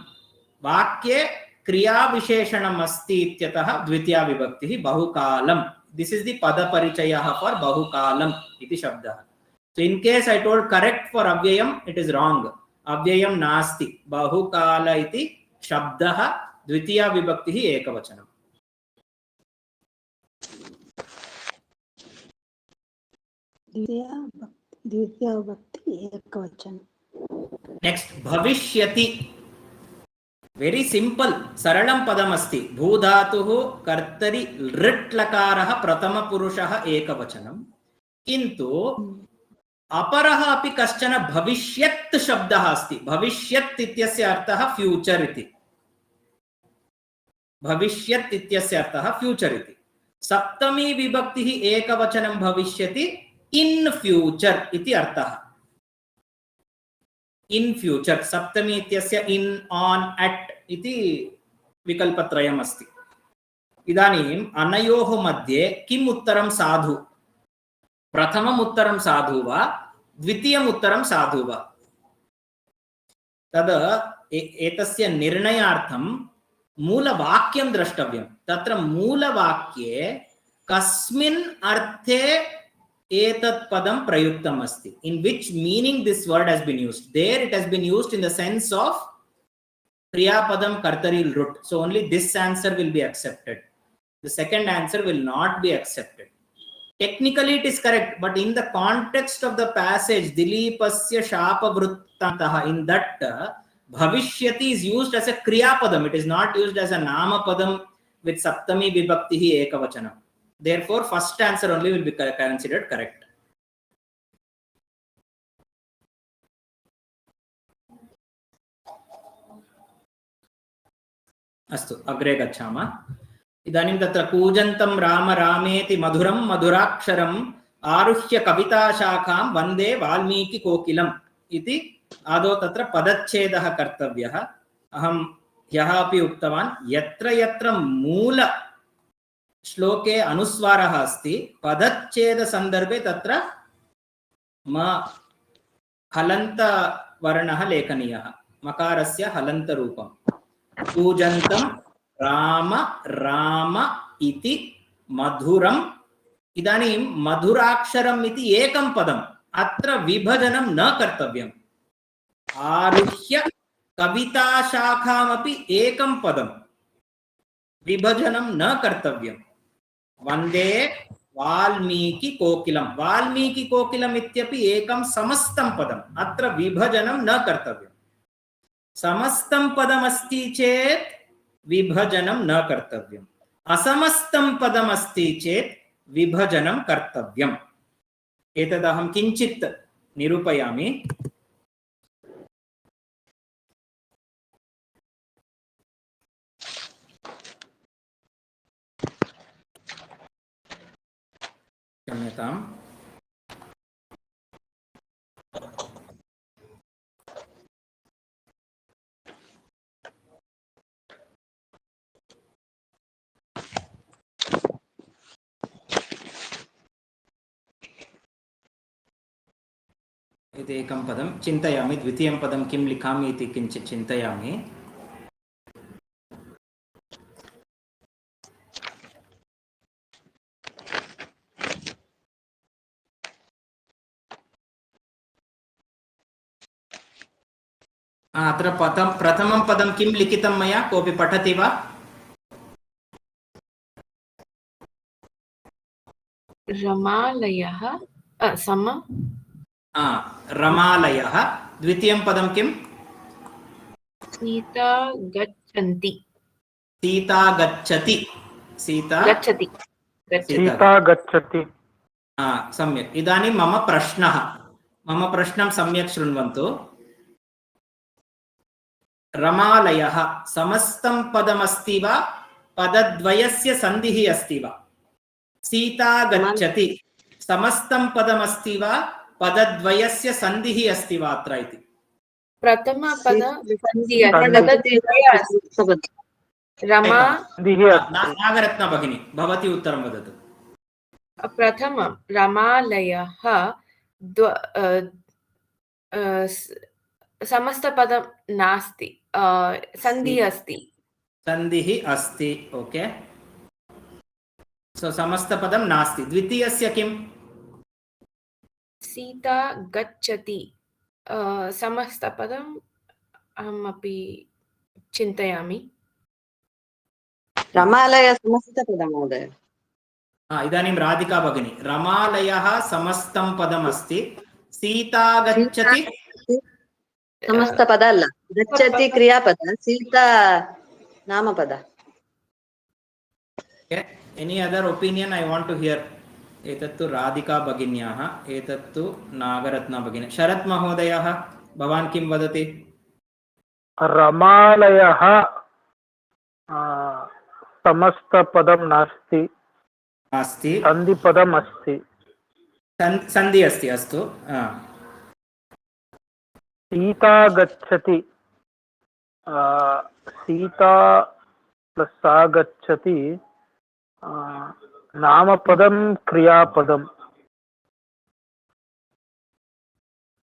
Vakye kriya visheshanam asti ityatah dvitiya vibhaktihi bahukalam. This is the pada parichayaha for bahukalam iti shabdah. So in case I told correct for avyayam, it is wrong. Avyayam nasti. Bahukala iti shabdah dvitiya vibhaktihi ekavachanam. द्वितीया भक्ति एकवचन next भविष्यति very simple सरलम पदम अस्ति भूधातुः कर्तरि लृट् लकारः प्रथम पुरुषः एकवचनं किन्तु अपरः अपि कश्चन भविष्यत् शब्दः अस्ति भविष्यत् इत्यस्य अर्थः फ्यूचर इति भविष्यत् इत्यस्य अर्थः फ्यूचर इति सप्तमी विभक्तिः एकवचनं भविष्यति इन फ्यूचर इति अर्थः इन फ्यूचर सप्तमी इत्यस्य इन ऑन एट इति विकल्पत्रयम् अस्ति इदानीम् अनयोः मध्ये किम् उत्तरं साधु प्रथमम् उत्तरं साधु वा द्वितीयम् उत्तरं साधु वा तद् एतस्य निर्णयार्थं मूलवाक्यं द्रष्टव्यं तत्र मूलवाक्ये कस्मिन् अर्थे एतत् पदं प्रयुक्तम् अस्ति in which meaning this word has been used there it has been used in the sense of kriya padam kartari lut so only this answer will be accepted the second answer will not be accepted technically it is correct but in the context of the passage dilipasya shapa vruttantah in that bhavishyati is used as a kriya padam it is not used as a nama padam with saptami vibhakti ekavachanam therefore first answer only will be considered correct अस्तु अग्रे गच्छामः इदानीं तत्र कूजन्तं राम रामेति मधुरं मधुराक्षरम् आरुह्य कविताशाखां वन्दे वाल्मीकि कोकिलम् इति आदौ तत्र पदच्छेदः कर्तव्यः अहं ह्यः अपि उक्तवान् यत्र यत्र मूल श्लोके अनुस्वारः अस्ति पदच्छेद संदर्भे तत्र म हलन्त वर्णः लेखनीयः मकारस्य हलन्त रूपम् कूजन्तं राम राम इति मधुरम् इदानीं मधुराक्षरम् इति एकं पदम् अत्र विभजनं न कर्तव्यम् आरुह्य कविताशाखामपि एकं पदं विभजनं न कर्तव्यम् वन्दे वाल्मीकि कोकिलम् इत्यपि एकं समस्तं पदम् अत्र विभजनं न कर्तव्यम् समस्तं पदमस्ति चेत् विभजनं न कर्तव्यम् असमस्तं पदमस्ति चेत् विभजनं कर्तव्यम् एतदहं किञ्चित् निरूपयामि क्षम्यताम् इति एकं पदं चिन्तयामि द्वितीयं पदं किं लिखामि इति किञ्चित् चिन्तयामि अत्र प्रथमं पदं किं लिखितं मया कोऽपि पठति वा रमालयः सम रमालयः द्वितीयं पदं किं सीता गच्छन्ति सीता गच्छति सीता गच्छति सम्यक् इदानीं मम प्रश्नं सम्यक् शृण्वन्तु रमालयः समस्तं पदमस्ति वा पदद्वयस्य सन्धिः अस्ति वा सीता गच्छति समस्तं पदमस्ति वा पदद्वयस्य सन्धिः अस्ति वा अत्र इति प्रथमपद रमा नागरत्न भगिनी भवती उत्तरं वदतु प्रथमं रमालयः समस्तपदं नास्ति सन्धिः अस्ति ओके सो समस्तपदं नास्ति द्वितीयस्य किं सीता गच्छति समस्तपदम् अहमपि चिन्तयामि रमालय समस्तपदं महोदय इदानीं राधिका भगिनी रमालयः समस्तं पदमस्ति सीता गच्छति ಸಮಸ್ತ ಪದ ಅಲ್ಲ, ಗಚ್ಚತಿ ಕ್ರಿಯಾಪದ, ಸೀತಾ ನಾಮಪದ. Any other opinion I want to hear. एतत्तु राधिका भगिन्याः, एतत्तु नागरत्ना भगिनी. शरत् महोदयः भवान् किं वदति? रमालयः समस्तपदं नास्ति, अस्ति, सन्धिपदम् अस्ति. सन्धि अस्ति, अस्तु. सीता गच्छति, सीता प्लस सा गच्छति, नामपदं क्रियापदम्.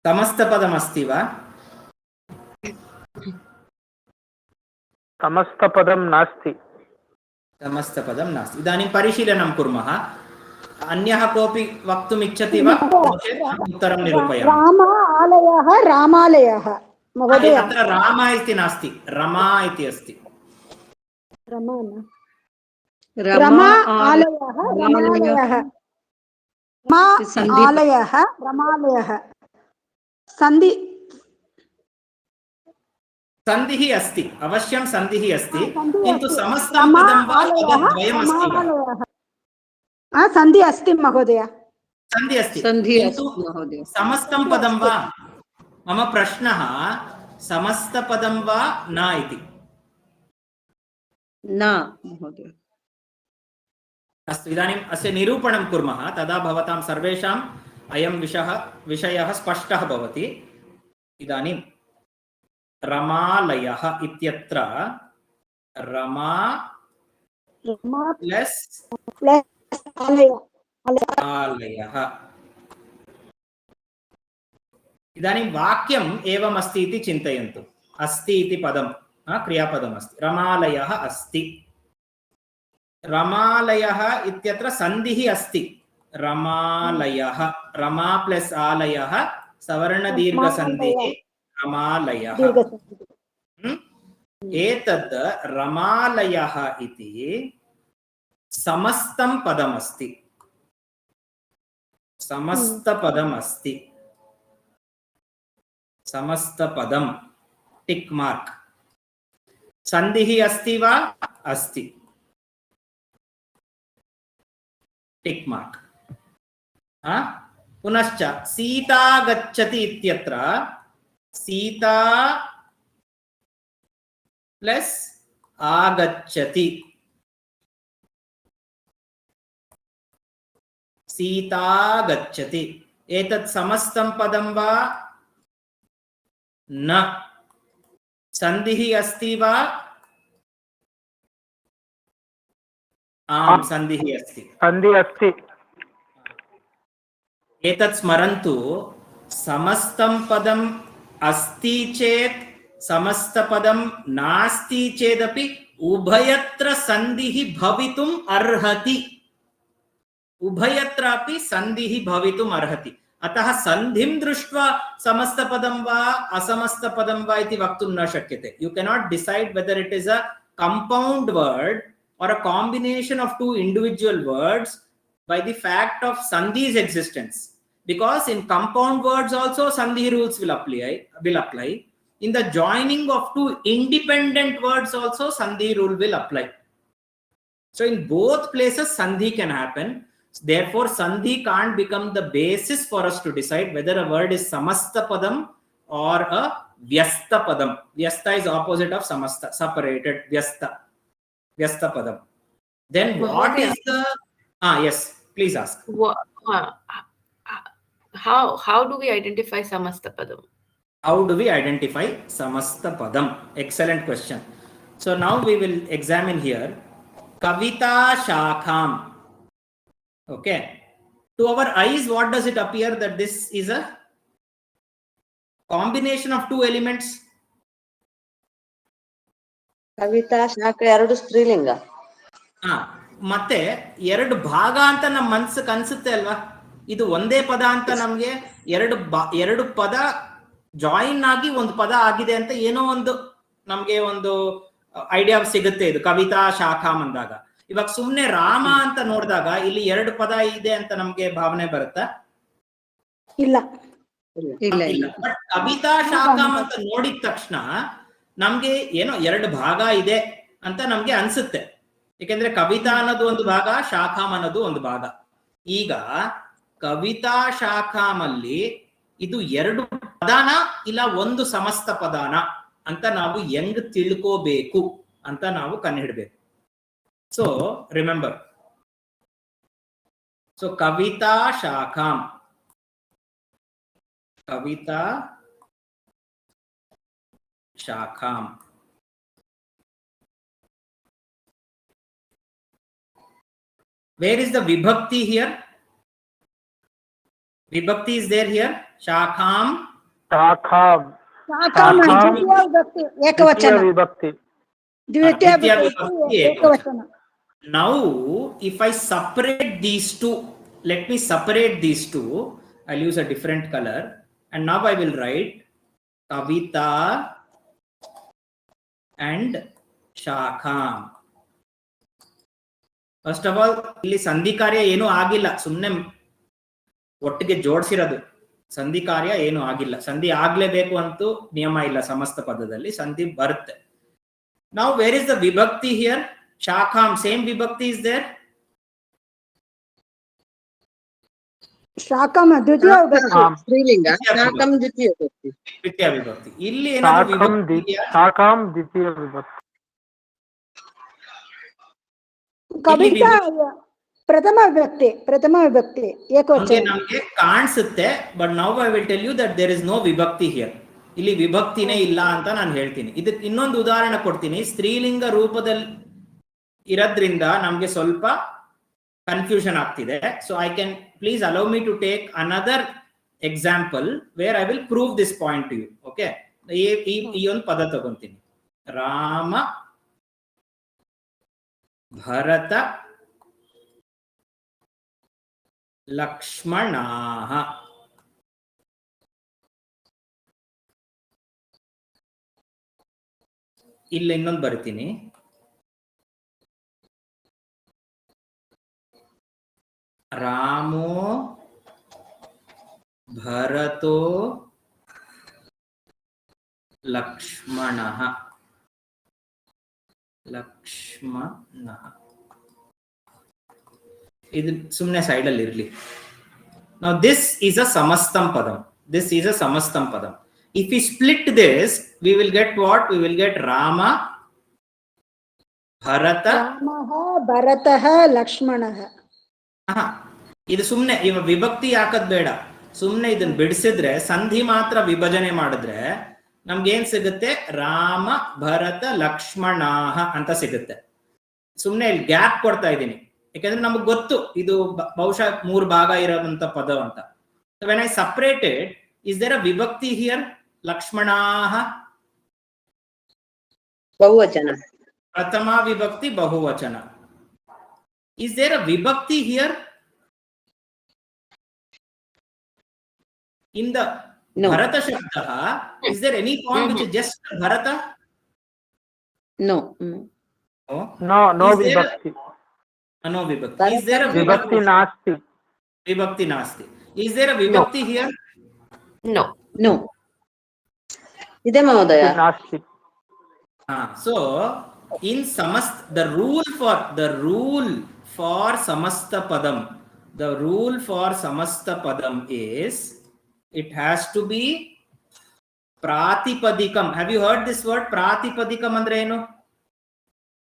समस्तपदम् अस्ति वा? समस्तपदं नास्ति. समस्तपदं नास्ति. इदानीं परिशीलनं कुर्मः. अन्यः कोऽपि वक्तुम् इच्छति वा? उत्तरं निरूपयामि. राम आलयः रामालयः महोदय. अत्र राम इति नास्ति, रमा इति अस्ति. रमा आलयः रमालयः, रमा आलयः रमालयः. सन्धि सन्धिः अस्ति, अवश्यं सन्धिः अस्ति, किन्तु समस्तं पदं वा पदद्वयम् अस्ति वा? सन्धि अस्ति महोदय. सन्धि अस्ति, सन्धि किन्तु अस्ति महोदय. समस्तं पदं वा? मम प्रश्नः समस्तपदं वा न इति. न महोदय. अस्तु, इदानीम् अस्य निरूपणं कुर्मः, तदा भवतां सर्वेषाम् अयं विषयः स्पष्टः भवति. इदानीं रमालयः इत्यत्र रमा प्लस् आलयः. इदानीं वाक्यम् एवमस्ति इति चिन्तयन्तु. अस्ति इति पदं क्रियापदमस्ति. रमालयः अस्ति. रमालयः इत्यत्र सन्धिः अस्ति. रमालयः, रमा प्लस् आलयः सवर्णदीर्घसन्धिः रमालयः. एतद् रमालयः इति समस्तं पदमस्ति. समस्तपदमस्ति. समस्तपदं टिक् मार्क्. सन्धिः अस्ति वा? अस्ति, टिक् मार्क्. पुनश्च सीता गच्छति इत्यत्र सीता प्लस आगच्छति. सीता गच्छति. एतत् समस्तं पदं वा? न. सन्धिः अस्ति वा? आम्, सन्धिः अस्ति. सन्धि अस्ति. एतत् स्मरन्तु, समस्तं पदम् अस्ति चेत् समस्तपदं नास्ति चेदपि उभयत्र सन्धिः भवितुम् अर्हति. उभयत्रापि सन्धिः भवितुम् अर्हति. अतः सन्धिं दृष्ट्वा समस्तपदं वा असमस्तपदं वा इति वक्तुं न शक्यते. You cannot decide whether it is a compound word or a combination of two individual words by the fact of sandhi's existence. Because in compound words also sandhi rules will apply. In the joining of two independent words also sandhi rule will apply. So in both places sandhi can happen. Therefore sandhi can't become the basis for us to decide whether a word is samasta padam or a vyasta padam. Vyasta is opposite of samasta, separated. Vyasta padam. Then what is the yes, please ask. How do we identify samasta padam? How do we identify samasta padam? Excellent question. So now we will examine here Kavita Shakham. Okay. To our eyes, what does it appear that this is a combination of two elements? Kavita ಶಾಖ ಎರಡು ಸ್ತ್ರೀಲಿಂಗ. ಮತ್ತೆ ಎರಡು ಭಾಗ ಅಂತ ನಮ್ಮ ಮನಸ್ಸಿಗೆ ಅನ್ಸುತ್ತೆ ಅಲ್ವಾ? ಇದು ಒಂದೇ ಪದ ಅಂತ ನಮ್ಗೆ ಎರಡು ಪದ ಜಾಯಿನ್ ಆಗಿ ಒಂದು ಪದ ಆಗಿದೆ ಅಂತ ಏನೋ ಒಂದು ನಮ್ಗೆ ಒಂದು ಐಡಿಯಾ ಸಿಗುತ್ತೆ. ಇದು ಕವಿತಾ ಶಾಖಾಮ್ ಅಂದಾಗ ಇವಾಗ ಸುಮ್ನೆ ರಾಮ ಅಂತ ನೋಡಿದಾಗ ಇಲ್ಲಿ 2 ಪದ ಇದೆ ಅಂತ ನಮ್ಗೆ ಭಾವನೆ ಬರುತ್ತಾ? ಇಲ್ಲ. ಇಲ್ಲ ಇಲ್ಲ. ಬಟ್ ಕವಿತಾ ಶಾಖಾಂ ಅಂತ ನೋಡಿದ ತಕ್ಷಣ ನಮ್ಗೆ ಏನೋ 2 ಭಾಗ ಇದೆ ಅಂತ ನಮ್ಗೆ ಅನ್ಸುತ್ತೆ. ಯಾಕೆಂದ್ರೆ ಕವಿತಾ ಅನ್ನೋದು ಒಂದು ಭಾಗ, ಶಾಖಾಂ ಅನ್ನೋದು ಒಂದು ಭಾಗ. ಈಗ ಕವಿತಾ ಶಾಖಾಮಲ್ಲಿ ಇದು 2 ಪದಾನ ಇಲ್ಲ ಒಂದು ಸಮಸ್ತ ಪದಾನ ಅಂತ ನಾವು ಹೆಂಗ್ ತಿಳ್ಕೋಬೇಕು ಅಂತ ನಾವು ಕಂಡುಹಿಡಬೇಕು. ಸೊ ರಿಮೆಂಬರ್, ಸೊ ಕವಿತಾ ಶಾಖಾಂ, ಕವಿತಾ ಶಾಖಾಂ. Where is the vibhakti here? Vibhakti is there here. Shakham. शाखां शाखां द्वितीया विभक्ति एकवचन. विभक्ति द्वितीया द्वितीया विभक्ति विभक्ति एकवचन. Now, if I separate these two, let me separate these two. I'll use a different color, and now I will write Kavita and Shakham. First of all ಇಲ್ಲಿ ಸಂಧಿ ಕಾರ್ಯ ಏನೂ ಆಗಿಲ್ಲ, ಸುಮ್ಮನೆ ಒಟ್ಟಿಗೆ ಜೋಡಿಸಿರೋದು. ಸಂಧಿ ಕಾರ್ಯ ಏನೂ ಆಗಿಲ್ಲ. ಸಂಧಿ ಆಗ್ಲೇಬೇಕು ಅಂತೂ ನಿಯಮ ಇಲ್ಲ, ಸಮಸ್ತ ಪದದಲ್ಲಿ ಸಂಧಿ ಬರುತ್ತೆ. ನಾವು ವೇರ್ ಇಸ್ ದ ವಿಭಕ್ತಿ ಹಿಯರ್? ಶಾಖಾಂ, ಸೇಮ್ ವಿಭಕ್ತಿ ಇಸ್ ದೇರ್. शाकं द्वितीया विभक्ति. ಸ್ತ್ರೀಲಿಂಗ ಶಾಕಂ ದ್ವಿತೀಯ ವಿಭಕ್ತಿ. ದ್ವಿತೀಯ ವಿಭಕ್ತಿ. ಇಲ್ಲಿ ಏನಾದ್ರು ವಿಭಕ್ತಿ शाखां द्वितीय विभक्ति. कविता प्रथम विभक्ति, प्रथಮ ವಿಭಕ್ತಿ ಏಕವಚನ ನಮಗೆ ಕಾಣಿಸುತ್ತೆ. But now I will tell you that there is no ವಿಭಕ್ತಿ ಹಿಯರ್. ಇಲ್ಲಿ ವಿಭಕ್ತಿನೇ ಇಲ್ಲ ಅಂತ ನಾನು ಹೇಳ್ತೀನಿ. ಇದಕ್ಕೆ ಇನ್ನೊಂದು ಉದಾಹರಣೆ ಕೊಡ್ತೀನಿ. ಸ್ತ್ರೀಲಿಂಗ ರೂಪದಲ್ಲಿ ಇರೋದ್ರಿಂದ ನಮ್ಗೆ ಸ್ವಲ್ಪ ಕನ್ಫ್ಯೂಷನ್ ಆಗ್ತಿದೆ. So I can please allow me to take another example where I will prove this point to you. Okay, ಈ ಒಂದು ಪದ ತಗೊಂತೀನಿ. ರಾಮ, ಭರತ, ಲಕ್ಷ್ಮಣಾಃ. ಇಲ್ಲಿ ಇನ್ನೊಂದು ಬರ್ತೀನಿ. ರಾಮೋ ಭರತೋ ಲಕ್ಷ್ಮಣಃ. ಲಕ್ಷ್ಮಣಃ ಇದು ಸುಮ್ಮನೆ ಸೈಡ್ ಅಲ್ಲಿ ಇರಲಿ. Now this is a samastam padam. This is a samastam padam. If we split this, we will get what? We will get Rama, Bharata. ರಾಮಃ ಭರತಃ ಲಕ್ಷ್ಮಣಃ. ಇದು ಸುಮ್ಮನೆ ಇವ ವಿಭಕ್ತಿ ಹಾಕದ್ ಬೇಡ. ಸುಮ್ಮನೆ ಇದನ್ನ ಬಿಡಿಸಿದ್ರೆ, ಸಂಧಿ ಮಾತ್ರ ವಿಭಜನೆ ಮಾಡಿದ್ರೆ ನಮ್ಗೆ ಏನ್ ಸಿಗುತ್ತೆ? ರಾಮ, ಭರತ, ಲಕ್ಷ್ಮಣಾಃ ಅಂತ ಸಿಗುತ್ತೆ. ಸುಮ್ಮನೆ ಇಲ್ಲಿ ಗ್ಯಾಪ್ ಕೊಡ್ತಾ ಇದ್ದೀನಿ, ಯಾಕಂದ್ರೆ ನಮಗ್ ಗೊತ್ತು ಇದು ಬಹುಶಃ 3 ಭಾಗ ಇರೋದಂತ ಪದ ಅಂತ. When I separated, is there a ವಿಭಕ್ತಿ ಹಿಯರ್? ಲಕ್ಷ್ಮಣಾಃ ಬಹುವಚನ. ಪ್ರಥಮ ವಿಭಕ್ತಿ ಬಹುವಚನ. ಇಸ್ ದೇರ್ ಅ ವಿಭಕ್ತಿ ಹಿಯರ್ ಇನ್ ದ ಭರತ ಶಬ್ದ? Is there any form which is just Bharata? No no vibhakti. No vibhakti. Is there a Vibhakti nasti. Vibhakti nasti. Is there a vibhakti here? No. No ಇದೆ ಮಹೋದಯ. Nasti. So in samast, the rule for samasta padam, the rule for samasta padam is it has to be pratipadikam. Have you heard this word? Pratipadikam andre enu?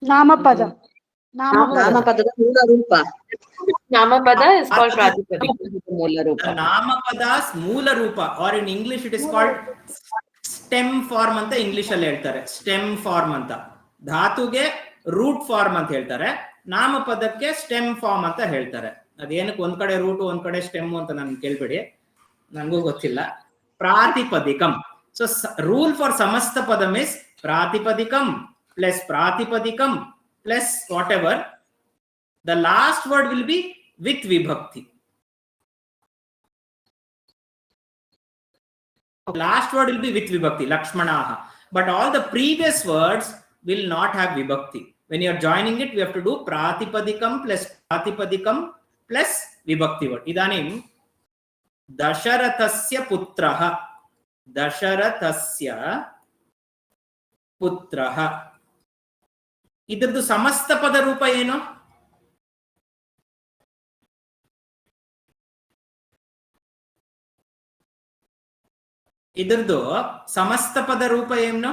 ನಾಮಪದ. ನಾಮಪದದ ಮೂಲ ರೂಪ. Namapada is called Pratipadika. ಮೂಲ ರೂಪ. Namapada's ಮೂಲ ರೂಪ, or in English it is called stem form ಅಂತ English ಅಲ್ಲಿ ಹೇಳ್ತಾರೆ. ಸ್ಟೆಮ್ ಫಾರ್ಮ್ ಅಂತ. ಧಾತುಗೆ ರೂಟ್ ಫಾರ್ಮ್ ಅಂತ ಹೇಳ್ತಾರೆ, ನಾಮಪದಕ್ಕೆ ಸ್ಟೆಮ್ ಫಾರ್ಮ್ ಅಂತ ಹೇಳ್ತಾರೆ. ಅದೇನಕ್ಕೆ ಒಂದ್ ಕಡೆ ರೂಟ್ ಒಂದ್ ಕಡೆ ಸ್ಟೆಮ್ ಅಂತ ನನ್ ಕೇಳ್ಬೇಡಿ, ನನಗೂ ಗೊತ್ತಿಲ್ಲ. ಪ್ರಾತಿಪದಿಕಂ. ಸೊ ರೂಲ್ ಫಾರ್ ಸಮಸ್ತ ಪದಂ is ಪ್ರಾತಿಪದಿಕಂ plus pratipadikam plus whatever. The last word will be with vibhakti. Last word will be with vibhakti, Lakshmanaha. But all the previous words will not have vibhakti. when you are joining it, we have to do pratipadikam plus vibhakti word. Idanim Dasharathasya putraha. Dasharathasya putraha. Idradu samasta pada ರೂಪ ಏನು? ಇದ್ರದ್ದು ಸಮಸ್ತ ಪದ ರೂಪ ಏನು?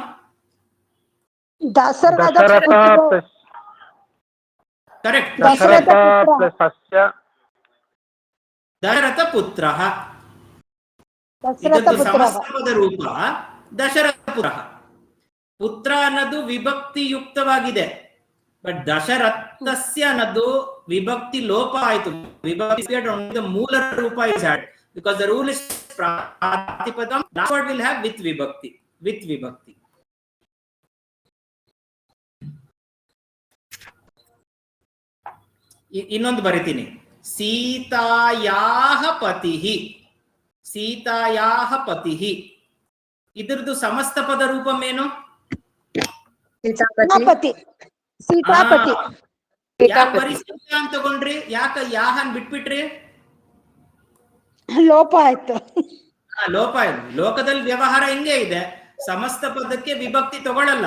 Dasharatha correct. Dasharatha plus ಅಸ್ಯ ದಶರಥ ಪುತ್ರ. ದಶರಥ ಇದರದ್ದು ಪುತ್ರ ಸಮಸ್ತ ಪದ ರೂಪ ದಶರಥ ಪುತ್ರ. ಪುತ್ರ ಅನ್ನೋದು ವಿಭಕ್ತಿ ಯುಕ್ತವಾಗಿದೆ, ಬಟ್ ದಶರಥಸ್ಯ ಅನ್ನೋದು ವಿಭಕ್ತಿ ಲೋಪ ಆಯಿತು. ವಿಭಕ್ತಿ ಮೂಲ ರೂಪ is had because the rule is pratipadam. Last word will have with vibhakti. ಇನ್ನೊಂದು ಬರಿತೀನಿ. ಸೀತಾಯಾಹ ಪತಿಹಿ. ಸೀತಾಯಾಹ ಪತಿಹಿ ಇದ್ರದ್ದು ಸಮಸ್ತ ಪದ ರೂಪಮೇನು? ಸೀತಾಪತಿ. ಸೀತಾಪತಿ. ಯಾಕೆ ಬರೀ ಸೀತಾ ಅಂತ ತಗೊಂಡ್ರಿ? ಯಾಕ ಯಾಹನ್ ಬಿಟ್ಬಿಟ್ರಿ? ಲೋಪ ಆಯ್ತು. ಲೋಪ ಇದೆ. ಲೋಕದಲ್ಲಿ ವ್ಯವಹಾರ ಹಿಂಗೆ ಇದೆ, ಸಮಸ್ತ ಪದಕ್ಕೆ ವಿಭಕ್ತಿ ತಗೊಳ್ಳಲ್ಲ,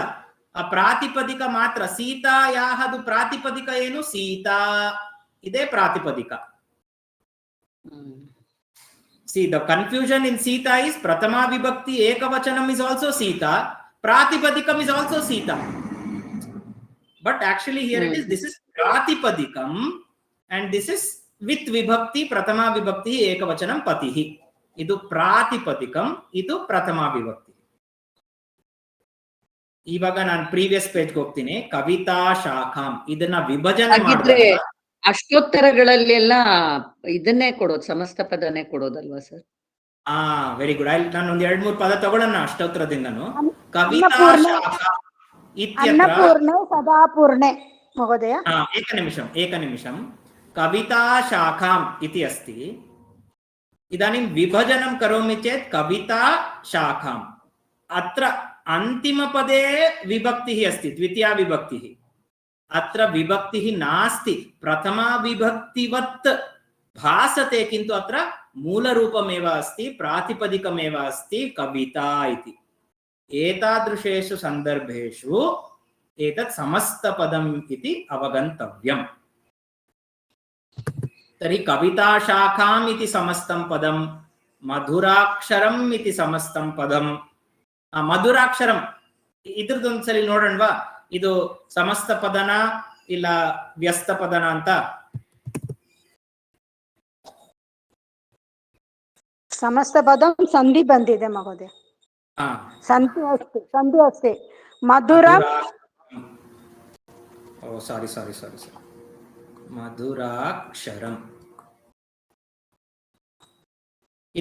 ಆ ಪ್ರಾತಿಪದಿಕ ಮಾತ್ರ. ಸೀತಾ ಯಾಹದು ಪ್ರಾತಿಪದಿಕ ಏನು? ಸೀತಾ. ಇದೇ ಪ್ರಾತಿಪದಿಕ. See, the confusion in Sita is Pratama Vibhakti Ekavachanam is also Sita, Pratipadikam is also Sita. But actually here it is, this is Pratipadikam and this is with Vibhakti, Pratama Vibhakti Ekavachanam Patihi. Idu Pratipadikam, idu Pratama Vibhakti. ಇವಾಗ ನಾನು previous page ಹೋಗ್ತೀನಿ. ಕವಿತಾ ಶಾಖಾಂ ಇದನ್ನ ವಿಭಜನೆ ಹಾಗಿದ್ರೆ ಅಷ್ಟೋತ್ತರಗಳಲ್ಲೆಲ್ಲ ಇದನ್ನೇ ಕೊಡೋದು, ಸಮಸ್ತ ಪದನೇ ಕೊಡೋದಲ್ವಾ sir? Very good. ನಾನು ಒಂದ್ 2-3 ಪದ ತಗೊಳ್ಳೋಣ ಅಷ್ಟೋತ್ತರದಿಂದನು. ಕವಿತಾ ಶಾಖಾಂ ಇತ್ಯತ್ರ ಅನ್ನಪೂರ್ಣೆ ಸದಾಪೂರ್ಣೆ ಮಹೋದಯ. ಏಕನಿಮಿಷಂ. ಕವಿತಾ ಶಾಖಾಂ ಇತಿ ಅಸ್ತಿ. ಇದಾನಿಂ ವಿಭಜನಂ ಕರೋಮಿ ಚೇತ್ ಕವಿತಾ ಶಾಖಾಂ ಅತ್ರ ಅಂತಿಮ ಪದೇ ವಿಭಕ್ತಿ ಅಸ್ತಿ, ದ್ವಿತೀಯ ವಿಭಕ್ತಿ. ಅತ್ರ ವಿಭಕ್ತಿ ನಾಸ್ತಿ, ಪ್ರಥಮಾ ವಿಭಕ್ತಿವತ್ ಭಾಸತೆ, ಕಿಂತು ಅತ್ರ ಮೂಲ ರೂಪಮೇವ ಅಸ್ತಿ, ಪ್ರಾತಿಪದಿಕಮೇವ ಅಸ್ತಿ ಕವಿತಾ ಇತಿ. ಏತಾದೃಶೇಷು ಸಂದರ್ಭೇಷು ಏತತ್ ಸಮಸ್ತ ಪದಂ ಇತಿ ಅವಗಂತವ್ಯಂ. ತರ್हि ಕವಿತಾ ಶಾಖಾಂ ಇತಿ ಸಮಸ್ತಂ ಪದಂ, ಮಧುರಾಕ್ಷರಂ ಇತಿ ಸಮಸ್ತಂ ಪದಂ. ಮಧುರಾಕ್ಷರಂ ಇದ್ರದ್ದೊಂದ್ಸಲಿ ನೋಡೋಣವಾ, ಇದು ಸಮಸ್ತ ಪದನ ಇಲ್ಲ ವ್ಯಸ್ತ ಪದನ ಅಂತ? ಸಮಸ್ತ ಪದ ಸಂಧಿ ಬಂದಿದೆ ಮಹೋದಯ. ಸಂಧಿ ಅಷ್ಟೇ. ಮಧುರ. ಸಾರಿ ಮಧುರಾಕ್ಷರಂ.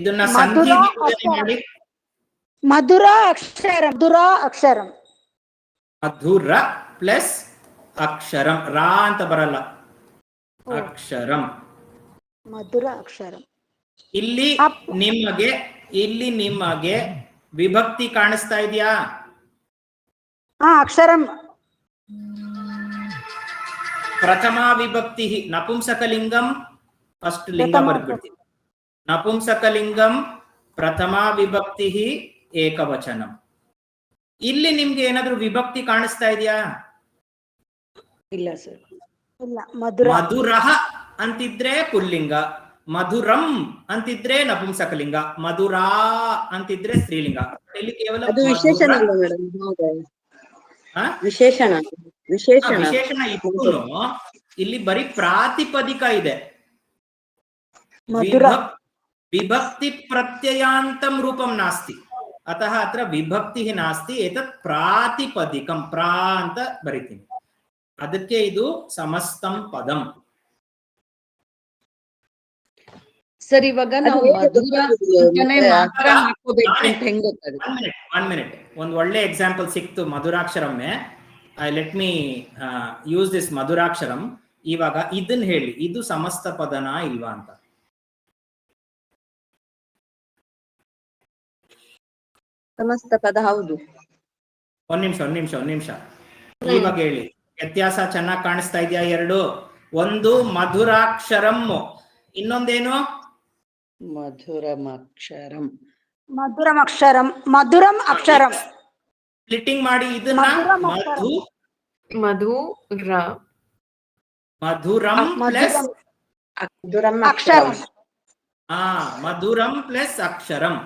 ಇದನ್ನ ಸಂಧಿ ಮಾಡಿ. ಮಧುರ ಅಕ್ಷರಂ. ಮಧುರ ಪ್ಲಸ್ ಅಕ್ಷರಂ, ರಾ ಅಂತ ಬರಲ್ಲ, ಅಕ್ಷರಂ. ಮಧುರ ಅಕ್ಷರಂ. ಇಲ್ಲಿ ನಿಮಗೆ ವಿಭಕ್ತಿ ಕಾಣಿಸ್ತಾ ಇದೆಯಾ? ಅಕ್ಷರಂ. ಪ್ರಥಮಾ ವಿಭಕ್ತಿ ನಪುಂಸಕಲಿಂಗಂ. ಫಸ್ಟ್ ಲಿಂಗ ಬರ್ಬಿಡ್ತೀವಿ. ನಪುಂಸಕಲಿಂಗಂ ಪ್ರಥಮಾ ವಿಭಕ್ತಿ ಏಕವಚನಂ. ಇಲ್ಲಿ ನಿಮ್ಗೆ ಏನಾದ್ರೂ ವಿಭಕ್ತಿ ಕಾಣಿಸ್ತಾ ಇದೆಯಾ? ಇಲ್ಲ ಸರ್. ಇಲ್ಲ. ಮಧುರಃ ಅಂತಿದ್ರೆ ಪುಲ್ಲಿಂಗ, ಮಧುರಂ ಅಂತಿದ್ರೆ ನಪುಂಸಕಲಿಂಗ, ಮಧುರಾ ಅಂತಿದ್ರೆ ಸ್ತ್ರೀಲಿಂಗ. ಇಲ್ಲಿ ಕೇವಲ ವಿಶೇಷಣ ಇತ್ತು. ಇಲ್ಲಿ ಬರೀ ಪ್ರಾತಿಪದಿಕ ಇದೆ. ವಿಭಕ್ತಿ ಪ್ರತ್ಯಯಾಂತಂ ರೂಪಂ ನಾಸ್ತಿ, ಅತಃ ಅತ್ರ ವಿಭಕ್ತಿ ನಾಸ್ತಿ. ಏತತ್ ಪ್ರಾತಿಪದಿಕಂ, ಪ್ರಾ ಅಂತ ಬರಿತೀನಿ. ಅದಕ್ಕೆ ಇದು ಸಮಸ್ತಂ ಪದಂ. ಸರ್, ಇವಾಗ ನಾವು ಮಾತ್ರ ಹಾಕೋಬೇಕು ಅಂತ ಹೆಂಗ್ ಗೊತ್ತಾಗುತ್ತೆ? One minute. ಒಂದು ಒಳ್ಳೆ ಎಕ್ಸಾಂಪಲ್ ಸಿಕ್ತು ಮಧುರಾಕ್ಷರಮ್ಮೆ. ಲೆಟ್ ಮೀ ಯೂಸ್ ದಿಸ್ ಮಧುರಾಕ್ಷರಂ. ಇವಾಗ ಇದನ್ನ ಹೇಳಿ, ಇದು ಸಮಸ್ತ ಪದನ ಇಲ್ವಾ ಅಂತ. ಸಮಸ್ತ ಪದ ಹೌದು. ಒಂದ್ ನಿಮಿಷ. ಇವಾಗ ಹೇಳಿ, ವ್ಯತ್ಯಾಸ ಚೆನ್ನಾಗಿ ಕಾಣಿಸ್ತಾ ಇದೆಯಾ? ಎರಡು, ಒಂದು ಮಧುರಾಕ್ಷರಂ, ಇನ್ನೊಂದೇನು? ಮಧುರಮಕ್ಷರಂ. ಮಧುರಂ ಅಕ್ಷರಂ. ಮಧುರಂ ಅಕ್ಷರಂ. ಸ್ಪ್ಲಿಟ್ಟಿಂಗ್ ಮಾಡಿ ಇದನ್ನ ಮಧುರಂ ಮಧುರಂ ಪ್ಲಸ್ ಅಕ್ಷರಂ. ಮಧುರಂ ಪ್ಲಸ್ ಅಕ್ಷರಂ.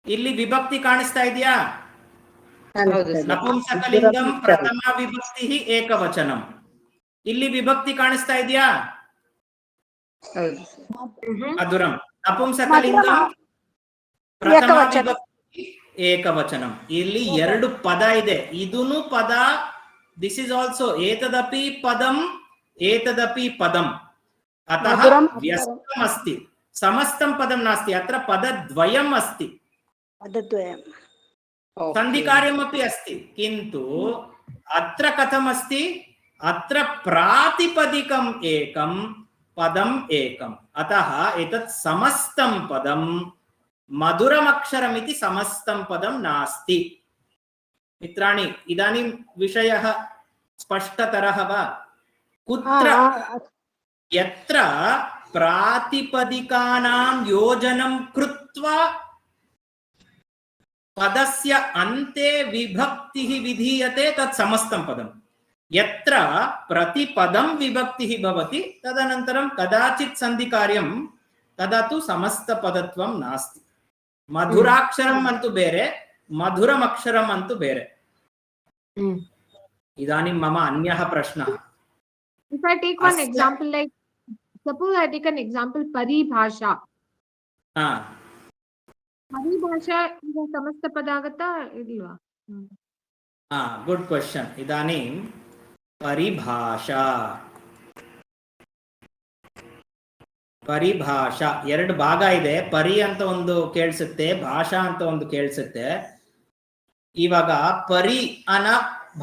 ಇಲ್ಲಿ ವಿಭಕ್ತಿ ಕಾಣಿಸ್ತಾ ಇದೆಯಾ? ನಪುಂಸಕಲಿಂಗಂ ಪ್ರಥಮ ವಿಭಕ್ತಿ ಏಕವಚನಂ. ಇಲ್ಲಿ ವಿಭಕ್ತಿ ಕಾಣಿಸ್ತಾ ಇದೆಯಾ? ಮಧುರಂ. ನಪುಂಸಕಲಿಂಗಂ ಪ್ರಥಮ ವಿಭಕ್ತಿ ಏಕವಚನಂ. ಇಲ್ಲಿ ಎರಡು ಪದ ಇದೆ. ಇದೂನು ಪದ. ದಿಸ್ ಇಸ್ ಆಲ್ಸೋ ಏತದಪಿ ಪದಂ ಏತದಪಿ ಪದಂ. ಅತಃ ವ್ಯಸ್ತಂ ಅಸ್ತಿ, ಸಮಸ್ತಂ ಪದಂ ನಾಸ್ತಿ. ಅತ್ರ ಪದದ್ವಯಂ ಅಸ್ತಿ, ಸಂಧಿಕಾರ್ಯಮಪಿ ಅಸ್ತಿ. किन्तु अत्र कथम् अस्ति? अत्र प्रातिपदिकम् एकं पदम् एकम्. अतः एतत् समस्तं पदं मधुरमक्षरमिति समस्तं पदं नास्ति. मित्राणि, इदानीं विषयः स्पष्टतरः वा? कुत्र यत्र प्रातिपदिकानां योजनं कृत्वा पदस्य अन्ते विभक्तिः विधीयते तत् समस्तं पदम्. यत्र प्रतिपदं विभक्तिः भवति तदनन्तरं कदाचित् सन्धिकार्यं, तदा तु समस्तपदत्वं नास्ति. मधुराक्षरम् अन्तु बेरे, मधुरमक्षरम् अन्तु बेरे. इदानीं मम अन्यः प्रश्नः. If I take one example, like suppose I take an example, paribhasha. ಪರಿಭಾಷಾ ಈಗ ಸಮಸ್ತ ಪದ ಆಗತ್ತಾ ಇಲ್ವಾ? Good question. ಇದಾನಿ ಪರಿಭಾಷಾ ಪರಿಭಾಷಾ ಎರಡು ಭಾಗ ಇದೆ. ಪರಿ ಅಂತ ಒಂದು ಕೇಳಿಸುತ್ತೆ, ಭಾಷಾ ಅಂತ ಒಂದು ಕೇಳಿಸುತ್ತೆ. ಇವಾಗ ಪರಿ ಅನ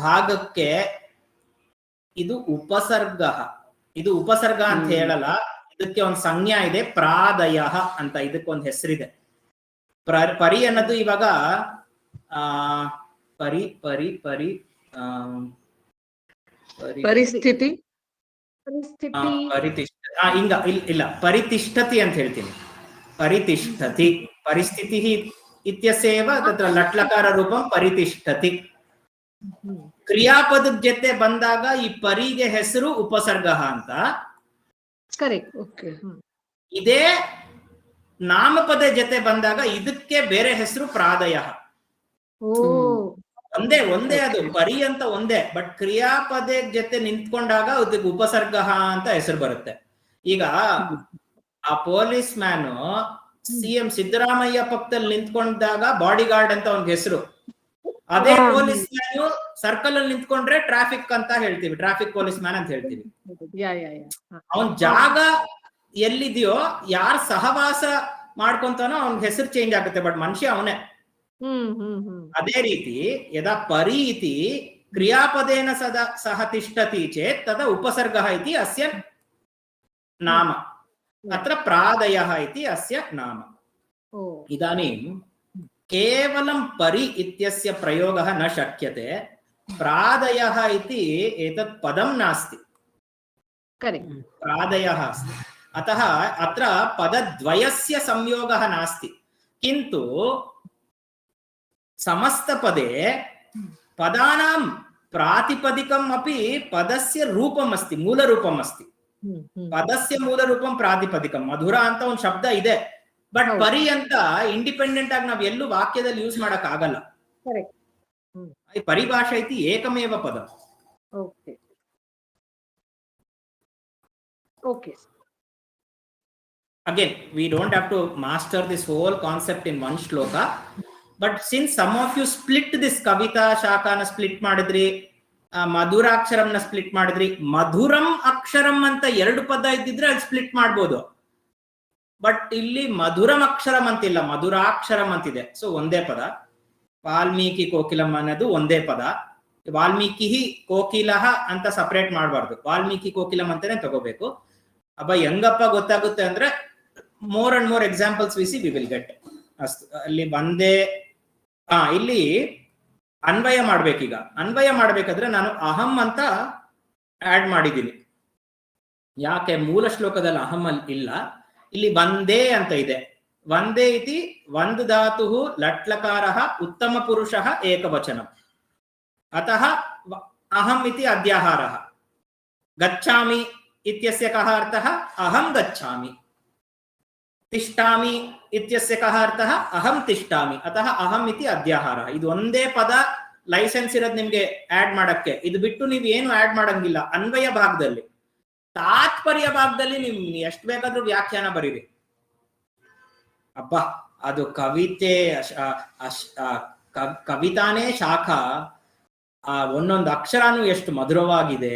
ಭಾಗಕ್ಕೆ ಇದು ಉಪಸರ್ಗ. ಇದು ಉಪಸರ್ಗ ಅಂತ ಹೇಳಲ್ಲ, ಇದಕ್ಕೆ ಒಂದು ಸಂಜ್ಞಾ ಇದೆ, ಪ್ರಾದಯ ಅಂತ. ಇದಕ್ಕೊಂದು ಹೆಸರಿದೆ. ಪರಿ ಅನ್ನೋದು ಇವಾಗ ಪರಿ ಪರಿ ಪರಿ ಪರಿಸ್ಥಿತಿ ಹಿಂಗ ಇಲ್ಲ, ಪರಿತಿಷ್ಠತಿ ಅಂತ ಹೇಳ್ತೀನಿ. ಪರಿತಿಷ್ಠತಿ, ಪರಿಸ್ಥಿತಿ ಇತ್ಯಸ್ಯೇವ ತತ್ರ ಲಟ್ಲಕಾರ ರೂಪಂ ಪರಿತಿಷ್ಠತಿ. ಕ್ರಿಯಾಪದದ ಜೊತೆ ಬಂದಾಗ ಈ ಪರಿಗೆ ಹೆಸರು ಉಪಸರ್ಗ ಅಂತ. ಕರೆಕ್ಟ್. ಓಕೆ. ಇದೇ ನಾಮಪದ ಜೊತೆ ಬಂದಾಗ ಇದಕ್ಕೆ ಬೇರೆ ಹೆಸರು ಪ್ರಾದಯ. ಒಂದೇ ಅದು ಪರಿ ಅಂತ ಒಂದೇ. ಬಟ್ ಕ್ರಿಯಾಪದ ಜೊತೆ ನಿಂತ್ಕೊಂಡಾಗ ಅದಕ್ಕೆ ಉಪಸರ್ಗ ಅಂತ ಹೆಸರು ಬರುತ್ತೆ. ಈಗ ಆ ಪೊಲೀಸ್ ಮ್ಯಾನ್ ಸಿಎಂ ಸಿದ್ದರಾಮಯ್ಯ ಪಕ್ಕದಲ್ಲಿ ನಿಂತ್ಕೊಂಡಾಗ ಬಾಡಿ ಗಾರ್ಡ್ ಅಂತ ಅವ್ನ ಹೆಸರು. ಅದೇ ಪೊಲೀಸ್ ಮ್ಯಾನ್ ಸರ್ಕಲ್ ಅಲ್ಲಿ ನಿಂತ್ಕೊಂಡ್ರೆ ಟ್ರಾಫಿಕ್ ಅಂತ ಹೇಳ್ತೀವಿ, ಟ್ರಾಫಿಕ್ ಪೊಲೀಸ್ ಮ್ಯಾನ್ ಅಂತ ಹೇಳ್ತೀವಿ. ಅವನ್ ಜಾಗ ಎಲ್ಲಿದೆಯೋ, ಯಾರು ಸಹವಾಸ ಮಾಡ್ಕೊಂತಾನೋ ಅವನ ಹೆಸರು ಚೇಂಜ್ ಆಗುತ್ತೆ, ಬಟ್ ಮನುಷ್ಯ ಅವನೇ. ಅದೇ ರೀತಿ ಯದಾ ಪರಿ ಇತಿ ಕ್ರಿಯಾಪದೇನ ಸದಾ ಸಹ ತಿಷ್ಠತಿ ಚೇತ್ ತದಾ ಉಪಸರ್ಗಃ ಇತಿ ಅಸ್ಯ ನಾಮ. ಅತ್ರ ಪ್ರಾದಯಃ ಇತಿ ಅಸ್ಯ ನಾಮ. ಇದಾनीं ಕೇವಲಂ ಪರಿ ಇತ್ಯಸ್ಯ ಪ್ರಯೋಗः न शक्यते. ಪ್ರಾದಯಃ ಇತಿ ಏತತ್ ಪದಂ ನಾಸ್ತಿ, ಪ್ರಾದಯಃ अस्ति. अतः अत्र पदद्वयस्य संयोगः नास्ति. किन्तु समस्तपदे पदानां प्रातिपदिकम् अपि पदस्य रूपम् अस्ति, मूलरूपम् अस्ति. पदस्य मूलरूपं प्रातिपदिकं. मधुರ ಅಂತ ಒಂದು ಶಬ್ದ ಇದೆ, ಬಟ್ ಪರಿ ಅಂತ ಇಂಡಿಪೆಂಡೆಂಟ್ ಆಗಿ ನಾವು ಎಲ್ಲೂ ವಾಕ್ಯದಲ್ಲಿ ಯೂಸ್ ಮಾಡಕ್ ಆಗಲ್ಲ. ಪರಿಭಾಷಾ ಇತಿ ಏಕಮೇವ ಪದ. Okay. Again, we don't have to master this whole concept in one shloka, but since some of you split this kavita shakana split ಮಾಡಿದ್ರಿ, ಮಧುರಾಕ್ಷರಂನ ಸ್ಪ್ಲಿಟ್ ಮಾಡಿದ್ರಿ, ಮಧುರಂ ಅಕ್ಷರಂ ಅಂತ ಎರಡು ಪದ ಇದ್ದಿದ್ರೆ ಅಲ್ಲಿ ಸ್ಪ್ಲಿಟ್ ಮಾಡ್ಬೋದು. ಬಟ್ ಇಲ್ಲಿ ಮಧುರಂ ಅಕ್ಷರಂ ಅಂತಿಲ್ಲ, ಮಧುರಾಕ್ಷರಂ ಅಂತಿದೆ. ಸೊ ಒಂದೇ ಪದ. ವಾಲ್ಮೀಕಿ ಕೋಕಿಲಂ ಅನ್ನೋದು ಒಂದೇ ಪದ. ವಾಲ್ಮೀಕಿ ಕೋಕಿಲಃ ಅಂತ ಸಪರೇಟ್ ಮಾಡಬಾರ್ದು, ವಾಲ್ಮೀಕಿ ಕೋಕಿಲಂ ಅಂತಾನೆ ತಗೋಬೇಕು. ಅಬ್ಬ ಹೆಂಗಪ್ಪ ಗೊತ್ತಾಗುತ್ತೆ ಅಂದ್ರೆ more and more examples we see we will get. ಅಷ್ಟು ಅಲ್ಲಿ ಬಂದೇ ಇಲ್ಲಿ ಅನ್ವಯ ಮಾಡ್ಬೇಕೀಗ. ಅನ್ವಯ ಮಾಡ್ಬೇಕಾದ್ರೆ ನಾನು ಅಹಂ ಅಂತ ಆಡ್ ಮಾಡಿದ್ದೀನಿ. ಯಾಕೆ ಮೂಲ ಶ್ಲೋಕದಲ್ಲಿ ಅಹಂ ಅಲ್ಲಿ ಇಲ್ಲ, ಇಲ್ಲಿ ವಂದೇ ಅಂತ ಇದೆ. ವಂದೇ ಇತಿ ಒಂದು ಧಾತು ಲಟ್ಲಕಾರ ಉತ್ತಮ ಪುರುಷ ಏಕವಚನಂ, ಅತಃ ಅಹಂ ಇತಿ ಅಧ್ಯಾಹಾರಃ. ಗಚ್ಚಾಮಿ इत्यस्य कः अर्थः अहं गच्छामि. तिष्ठामि इत्यस्य कः अर्थः अहं तिष्ठामि. अतः अहम् इति अध्याहारः. ಇದು ಒಂದೇ ಪದ ಲೈಸೆನ್ಸ್ ಇರೋದು ನಿಮ್ಗೆ ಆಡ್ ಮಾಡಕ್ಕೆ. ಇದು ಬಿಟ್ಟು ನೀವು ಏನು ಆಡ್ ಮಾಡಂಗಿಲ್ಲ. ಅನ್ವಯ ಭಾಗದಲ್ಲಿ, ತಾತ್ಪರ್ಯ ಭಾಗದಲ್ಲಿ ನೀವು ಎಷ್ಟು ಬೇಕಾದ್ರೂ ವ್ಯಾಖ್ಯಾನ ಬರೀರಿ. ಅಬ್ಬಾ, ಅದು ಕವಿತೆ ಕವಿತಾನೇ ಶಾಖಾ. ಒಂದೊಂದು ಅಕ್ಷರನೂ ಎಷ್ಟು ಮಧುರವಾಗಿದೆ.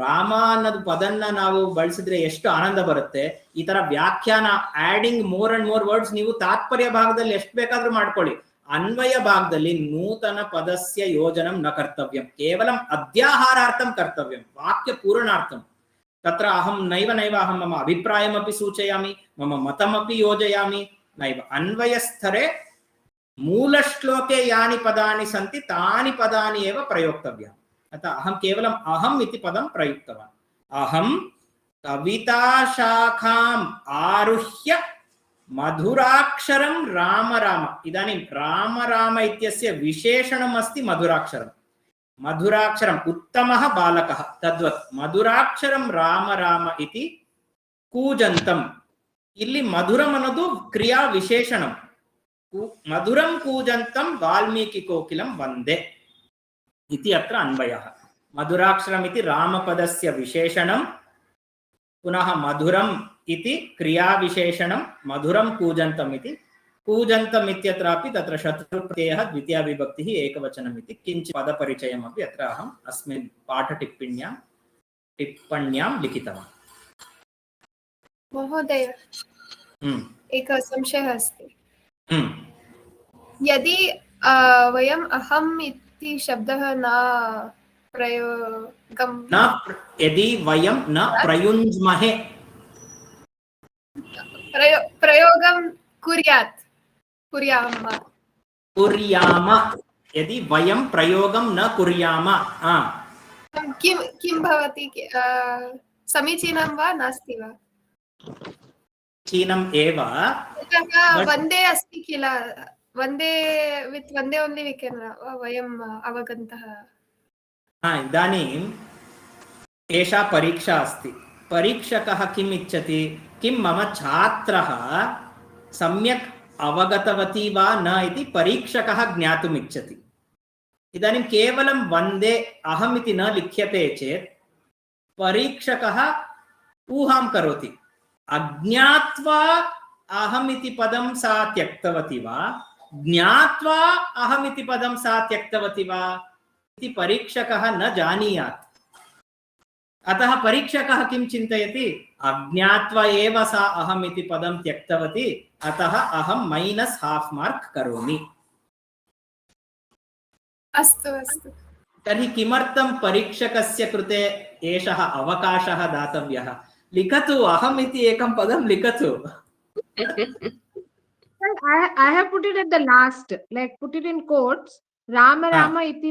ರಾಮ ಅನ್ನೋದು ಪದನ್ನ ನಾವು ಬಳಸಿದ್ರೆ ಎಷ್ಟು ಆನಂದ ಬರುತ್ತೆ. ಈ ತರ ವ್ಯಾಖ್ಯಾನ adding more and more words ನೀವು ತಾತ್ಪರ್ಯ ಭಾಗದಲ್ಲಿ ಎಷ್ಟು ಬೇಕಾದ್ರೂ ಮಾಡ್ಕೊಳ್ಳಿ. ಅನ್ವಯ ಭಾಗದಲ್ಲಿ ನೂತನ ಪದಸ್ಯ ಯೋಜನಂ ನ ಕರ್ತವ್ಯಂ, ಕೇವಲಂ ಅಧ್ಯಾಹಾರಾರ್ಥಂ ಕರ್ತವ್ಯಂ, ವಾಕ್ಯ ಪೂರ್ಣಾರ್ಥಂ. ತತ್ರ ಅಹಂ ನೈವ ನೈವ ಅಹಂ ಮಮ ಅಭಿಪ್ರಾಯಮಪಿ ಸೂಚಯಾಮಿ, ಮಮ ಮತಮಪಿ ಯೋಜಯಾಮಿ ನೈವ. ಅನ್ವಯಸ್ಥರೆ ಮೂಲ ಶ್ಲೋಕೆ ಯಾನಿ ಪದಾನಿ ಸಂತಿ ತಾನಿ ಪದಾನಿ ಏವ ಪ್ರಯೋಕ್ತವ್ಯ. अतः अहम केवलम अहम इति पदं प्रयुक्तवान्. अहम कविताशाखाम् आरुह्य मधुराक्षरं राम राम. इदानीं राम राम इत्यस्य विशेषणम् अस्ति मधुराक्षरम्. मधुराक्षरम् उत्तमः बालकः, तद्वत् मधुराक्षरं राम राम इति कूजन्तम्. इल्ली मधुरम् ಅನ್ನೋದು क्रिया विशेषणं. मधुरं कूजन्तं वाल्मीकि कोकिलं वन्दे इति अत्र अन्वयः. मधुराक्षरम् इति रामपदस्य विशेषणं, पुनः मधुरम् इति क्रियाविशेषणं, मधुरं कूजन्तम् इति. कूजन्तम् इत्यत्रापि तत्र शत्रुप्रत्ययः द्वितीया विभक्तिः एकवचनम् इति किञ्चित् पदपरिचयमपि अत्र अहम् अस्मिन् टिप्पण्यां लिखितवान्. महोदय, एकः संशयः अस्ति. यदि वयम् अहम् इति शब्दः न प्रयोगं यदि वयं न प्रयुञ्ज्महे, प्रयोगं कुर्याम, यदि वयं प्रयोगं न कुर्याम, किं भवति? समीचीनं वा नास्ति वा? चीनम् एव. वन्दे अस्ति किल, वन्दे वित् वन्दे ओन्ली वी केन् वयम् अवगन्तः. इदानीम् एषा परीक्षा अस्ति. परीक्षकः किम् इच्छति? किं मम छात्रः सम्यक् अवगतवती वा न इति परीक्षकः ज्ञातुम् इच्छति. इदानीं केवलं वन्दे अहम् इति न लिख्यते चेत् परीक्षकः ऊहां करोति. अज्ञात्वा अहम् इति पदं सा त्यक्तवती वा, ज्ञात्वा अहम् इति पदं सा त्यक्तवती वा इति परीक्षकः न जानीयात्. अतः परीक्षकः किं चिन्तयति? अज्ञात्वा एव सा अहम् इति पदं त्यक्तवती, अतः अहं -½ मार्क् करोमि. अस्तु अस्तु. तर्हि किमर्थं परीक्षकस्य कृते एषः अवकाशः दातव्यः? लिखतु, अहम् इति एकं पदं लिखतु. I have put it at the last, like put it in quotes. Rama Rama iti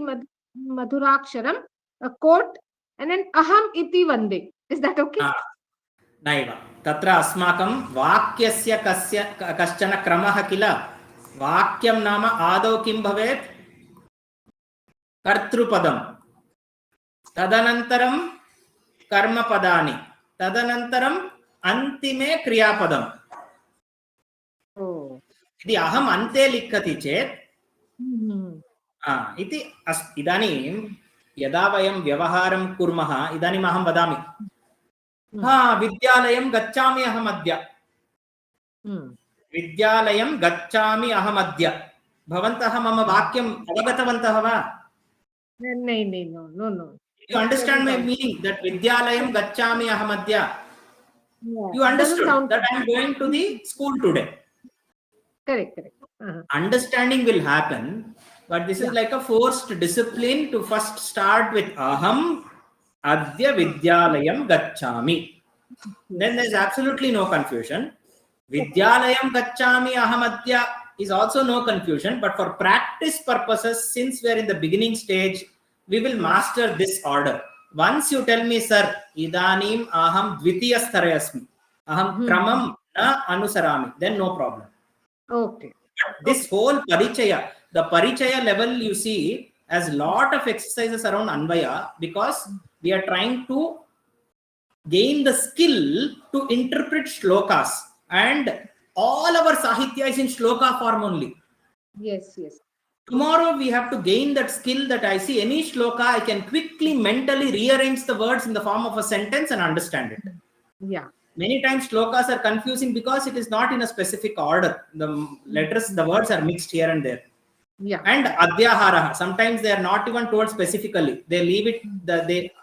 madhuraksharam, a quote, and then aham iti vande. Is that okay? नैव. तत्र अस्माकं वाक्यस्य कश्चन क्रमः किल. वाक्यं नाम आदौ किं भवेत्? कर्तृपदं, तदनन्तरं कर्मपदानि, तदनन्तरं अन्तिमे क्रियापदम्. यदि अहम् अन्ते लिखति चेत् इति इदानीं यदा वयं व्यवहारं कुर्मः, इदानीम् अहं वदामि विद्यालयं गच्छामि अहमद्य, विद्यालयं गच्छामि अहमद्य. भवन्तः मम वाक्यम् अवगतवन्तः वा? No. You understand my meaning that Vidyalayam gacchami ahamadya. You understood that I am going to the school today. Correct. Understanding will happen, but this is like a forced discipline to first start with aham adya vidyalayam gacchami. Then there is absolutely no confusion. Vidyalayam gacchami ahamadya is also no confusion, but for practice purposes, since we are in the beginning stage, we will master this order. Once you tell me, sir, idanim aham dvitiya sthare asmi, aham kramam na anusarami, then no problem. Okay. This whole parichaya, the parichaya level, you see, has lot of exercises around Anvaya, because we are trying to gain the skill to interpret shlokas, and all our sahitya is in shloka form only. Yes, yes. Tomorrow we have to gain that skill that I see any shloka, I can quickly mentally rearrange the words in the form of a sentence and understand it. Yeah. Many times shlokas are confusing because it is not in a specific order. The letters, the words are mixed here and there. Yeah. And adhyahara, sometimes they are not even told specifically. They leave it, they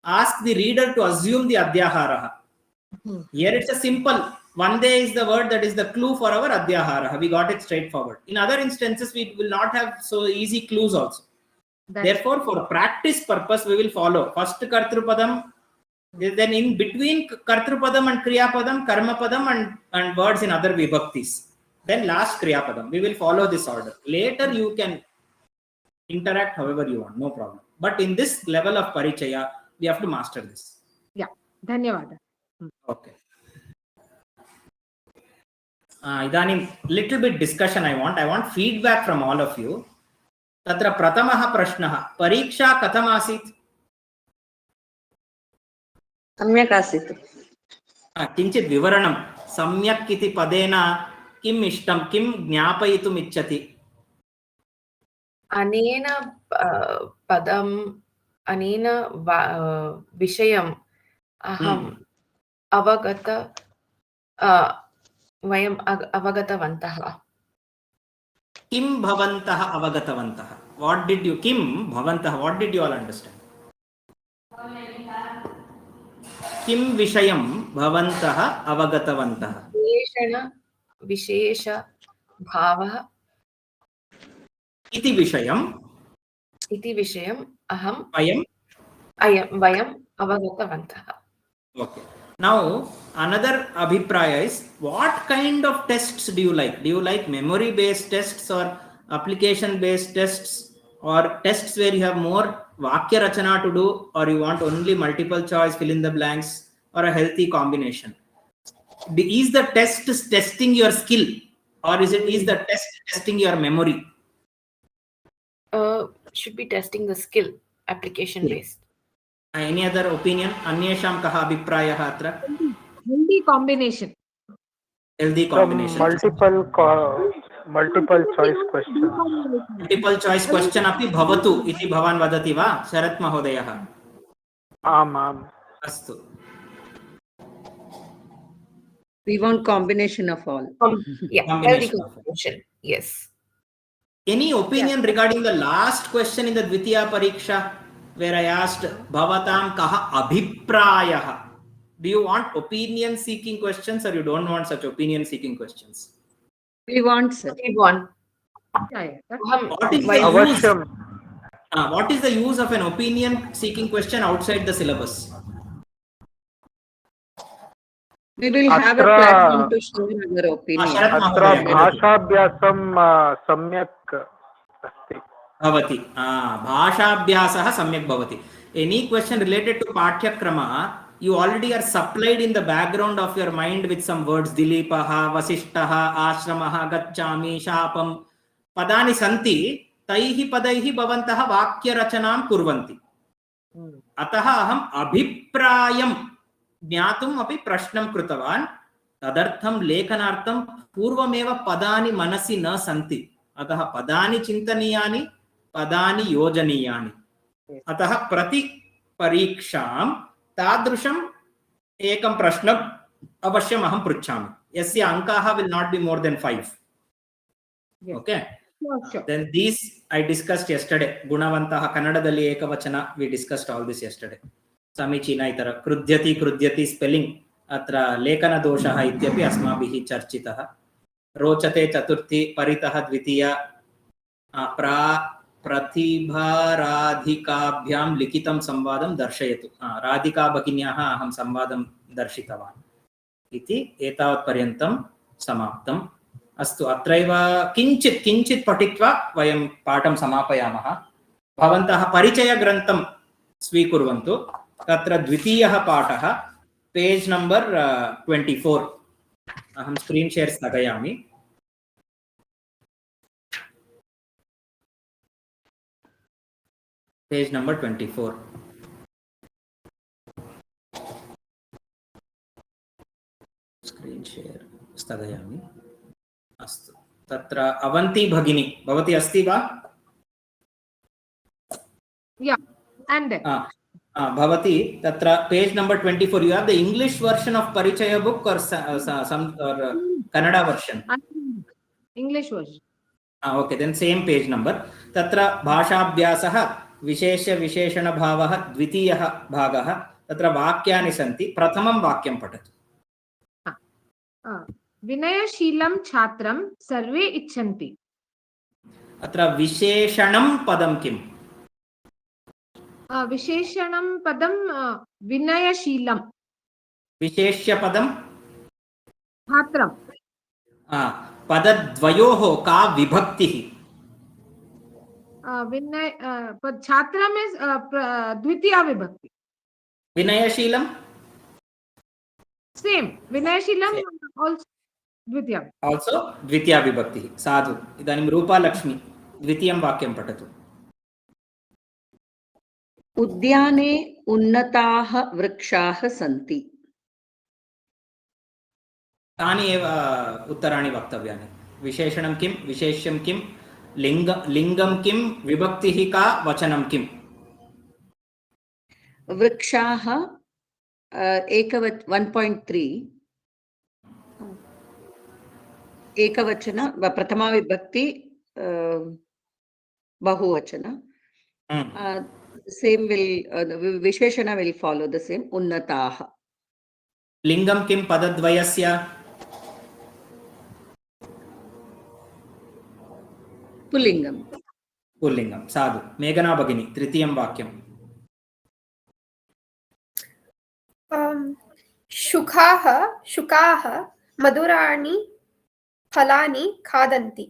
ask the reader to assume the adhyahara. Here it's a simple, one day is the word that is the clue for our adhyahara. We got it straightforward. In other instances, we will not have so easy clues also. Therefore, for practice purpose, we will follow first Kartrupadam, then in between Kartrupadam and Kriyapadam, Karmapadam and words in other vibhaktis. Then last Kriyapadam. We will follow this order. Later, you can interact however you want, no problem. But in this level of parichaya, we have to master this. Yeah. Dhanyavada. Okay. Idanim, little bit discussion I want feedback from all of you. Tatra pratamaha prashnaha, pariksha katham asit? सम्यक् आसीत् किञ्चित् विवरणं सम्यक् इति पदेन किम् इष्टं किं ज्ञापयितुम् इच्छति अनेन पदम् अनेन विषयम् अहम् वयम् अवगतवन्तः किं भवन्तः अवगतवन्तः what did you किं भवन्तः what did you all understand किं विषयं भवन्तः अवगतवन्तः विशेष भावः इति विषयम् वयम् अवगतवन्तः. Okay. Now another abhipraya is, what kind of tests do you like? Do you like memory based tests or application based tests, or tests where you have more vakya rachana to do, or you want only multiple choice fill in the blanks, or a healthy combination? Is the test testing your skill, or is the test testing your memory? Should be testing the skill, application based. Any other opinion? Anyesham kaha abhiprayah atra? Healthy combination. Healthy combination. Multiple choice question. Multiple choice question api bhavatu iti bhavan vadati va Sharat Mahodayah? Am. Astu. We want combination of all. Yeah, healthy combination. Yes. Any opinion regarding the last question in the Dvitiya Pariksha, where I asked Bhavatam kaha abhiprayah? Do you want opinion seeking questions, or you don't want such opinion seeking questions? We want, sir. We want. Yeah. What is the use of an opinion seeking question outside the syllabus? We will have a platform to share our opinion. अत्र भाषाभ्यासं सम्यक् अस्ति भवति भाषाभ्यासः सम्यक् भवति. Any question related to पाठ्यक्रम, you already are supplied in the background of your mind with some words. Dilipah, Vasishtah, Ashramah, Gacchami, Shapam. Padani santi, taihi padaihi bhavantah vakya rachanam kurvanti. Ataha aham abhiprayam ज्ञातुम् अपि प्रश्नं कृतवान्. तदर्थं लेखनार्थं पूर्वमेव पदानि मनसि न सन्ति. अतः पदानि चिन्तनीयानि, पदानि योजनीयानि. अतः प्रति परीक्षां तादृशम् एकं प्रश्नम् अवश्यम् अहं पृच्छामि. यस्य अंकाः will not be more than 5. Okay. Sure. Then these I discussed yesterday. Gunavantah kannadadalli ekavachana, we discussed all this yesterday. समीचीन इतर कृद्यति स्पेलिंग अत्र लेखन दोषः इत्यपि अस्माभिः चर्चितः. रोचते चतुर्थी परितः द्वितीय प्रतिभाराधिकाभ्यां लिखितं संवादं दर्शयतु. राधिका भगिन्याः अहं संवादं दर्शितवान् इति एतावत् पर्यन्तं समाप्तम्. अस्तु अत्रैव किञ्चित् पठित्वा वयं पाठं समापयामः। भवन्तः परिचयग्रन्थं स्वीकुर्वन्तु। तत्र द्वितीयः पाठः पेज् नम्बर् 24। अहं स्क्रीन् शेर् स्थगयामि। Page number 24। स्क्रीन् शेर् स्थगयामि। अस्तु तत्र अवन्ती भगिनी भवती अस्ति वा? And भवती तत्र page number 24 you have the English version of परिचय बुक और कन्नडा वर्जन? English version. ओके देन सेम पेज नंबर। तत्र भाषाभ्यासः विशेष विशेषण भावः द्वितीयः भागः। तत्र वाक्यानि सन्ति। प्रथमं वाक्यं पठतु। विनयशीलं छात्रं सर्वे इच्छन्ति। अत्र विशेषणं पदं किम्? विशेषणं पदं विनयशीलं। विशेष्य पदं छात्रं। पदद्वयोः का विभक्तिः? विनय छात्रं इज द्वितीया विभक्ति। विनयशीलं सेम विनयशीलं आल्सो द्वितीया विभक्तिः। साधु। इदानीं रूपालक्ष्मी द्वितीयं वाक्यं पठतु। उद्याने उन्नताः वृक्षाः सन्ति। तानि एव उत्तराणि वक्तव्यानि। विशेषणं किं, विशेष्यं किं, लिङ्गं किं, विभक्तिः का, वचनं किम्? वृक्षाः 1.3 एकवचन प्रथमा विभक्ति बहुवचन। Same will Visheshana will follow the same. Unnataha. लिंगम किम पदद्वयस्य? पुल्लिंगम। पुल्लिंगम। साधु। मेघना भगिनी तृतीयं वाक्यं। शुकाः मधुराणि फलानि खादन्ति।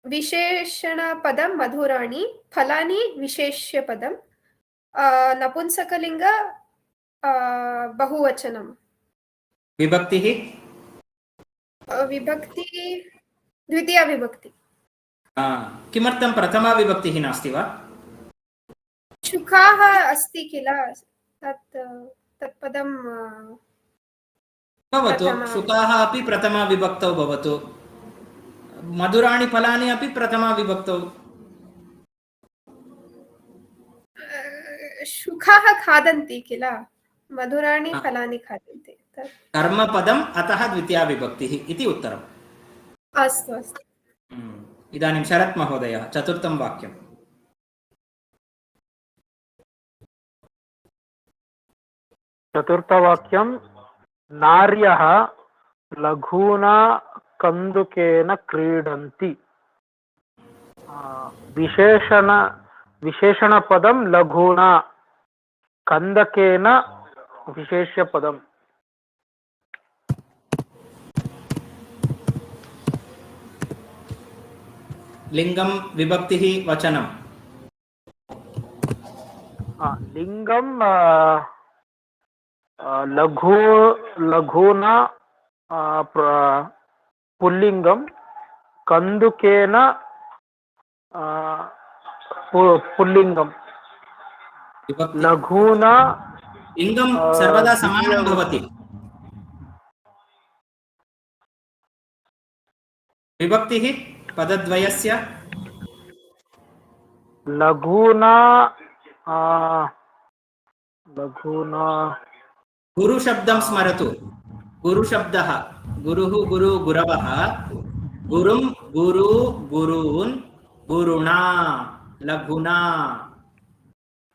विशेषणपदं मधुराणि, फलानि विशेष्यपदं, नपुंसकलिंग बहुवचनं। विभक्तिः? विभक्ति द्वितीया विभक्ति। किमर्थं प्रथमा विभक्तिः नास्ति वा? शुकाः अस्ति किल, तत्पदं भवतु। शुकाः अपि प्रथमा विभक्तौ भवतु। मधुराणि फलानि अपि प्रथमा विभक्तौ। शुकाः खादन्ति किल, मधुराणि फलानि खादन्ति। कर्मपदम् अतः द्वितीया विभक्तिः इति उत्तरम्। अस्तु अस्तु। इदानीं शरत् महोदयः चतुर्थं वाक्यम्। चतुर्थवाक्यं नार्यः लघूना कन्दुकेन क्रीडन्ति। विशेषणपदं लघूना, कन्दकेन विशेष्यपदम्। लिंगम विभक्तिः वचनं? लिंगं लघूना पुल्लिंगं, कन्दुकेन पुल्लिंगं। लघूना लिंगं सर्वदा समानं भवति। विभक्तिः पदद्वयस्य? लघूना गुरुशब्दं स्मरतु। गुरुशब्दः गुरुः, गुरु, गुरवः, गुरुं, गुरु, गुरून्, गुरुणा, लघुना।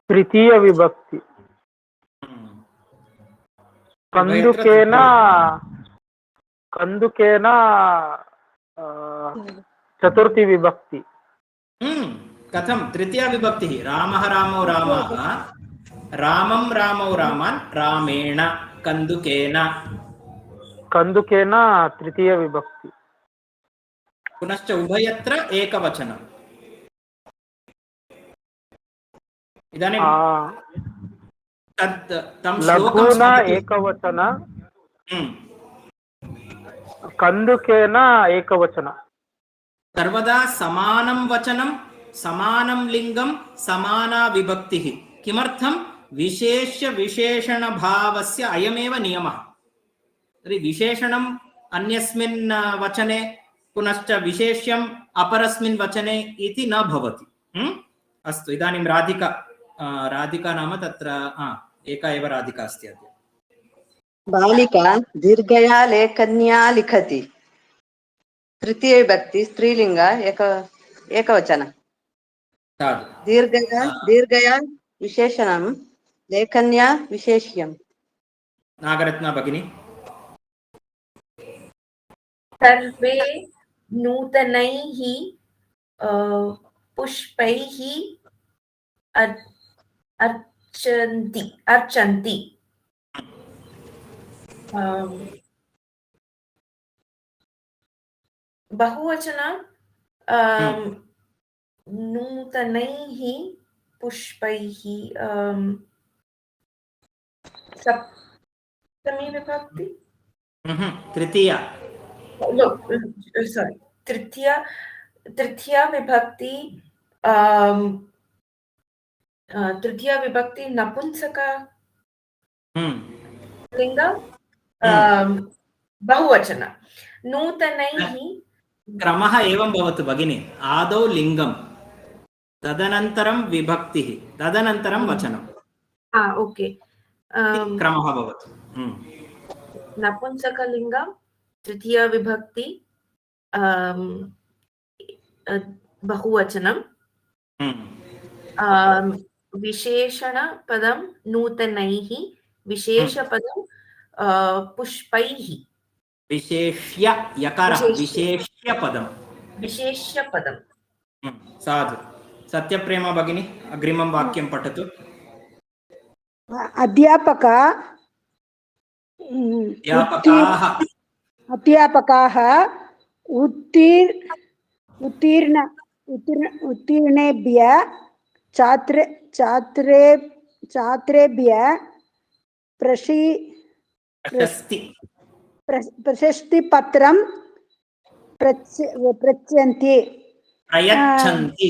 तृतीय विभक्ति। कन्दुकेन चतुर्थी विभक्ति। कथं तृतीया विभक्तिः? रामः रामौ रामाः, रामं रामौ रामान्, रामेण, कन्दुकेन। ಕಂದುಕೇನ ತೃತೀಯ ವಿಭಕ್ತಿ. पुनश्च उभयत्र एकवचनम्. इदानीं तत् तं श्लोकं ಲಘೂನ स्मरतु. ಏಕವಚನ, हम्म। ಕಂದುಕೇನ ಏಕವಚನ. सर्वदा समानं वचनं समानं लिङ्गं समाना विभक्तिः. किमर्थं? विशेष्य विशेषण भावस्य अयमेव नियमः. तर्हि विशेषणम् अन्यस्मिन् वचने पुनश्च विशेष्यम् अपरस्मिन् वचने इति न भवति. अस्तु, इदानीं राधिका राधिका नाम तत्र एका एव राधिका अस्ति अद्य. बालिका दीर्घया लेखन्या लिखति. तृतीय विभक्ति स्त्रीलिंग एकवचन. दीर्घया विशेषणं लेखन्या विशेष्यम्. नागरत्ना भगिनी. सर्वे नूतनैः पुष्पैः अर्चन्ति. बहुवचन नूतनैः पुष्पैः सप्तमी विभक्ति. तृतीया. Sorry, तृतीया विभक्ति. तृतीया विभक्ति नपुंसक लिंग बहुवचन. नूतनैः क्रमः एवं भवतु भगिनी. आदौ लिङ्गं, तदनन्तरं विभक्तिः, तदनन्तरं वचनं. ओके. क्रमः भवतु. नपुंसकलिंग तृतीया विभक्ति बहुवचनं. विशेषण पदं नूतनैः, विशेषपदं पुष्पैः. विशेष्य यकारः विशेष्यपदं. साधु. सत्यप्रेमा भगिनी अग्रिमं वाक्यं पठतु. अध्यापकाः उत्तीर्णेभ्यः छात्रेभ्यः प्रशस्तिपत्रं प्रयच्छन्ति.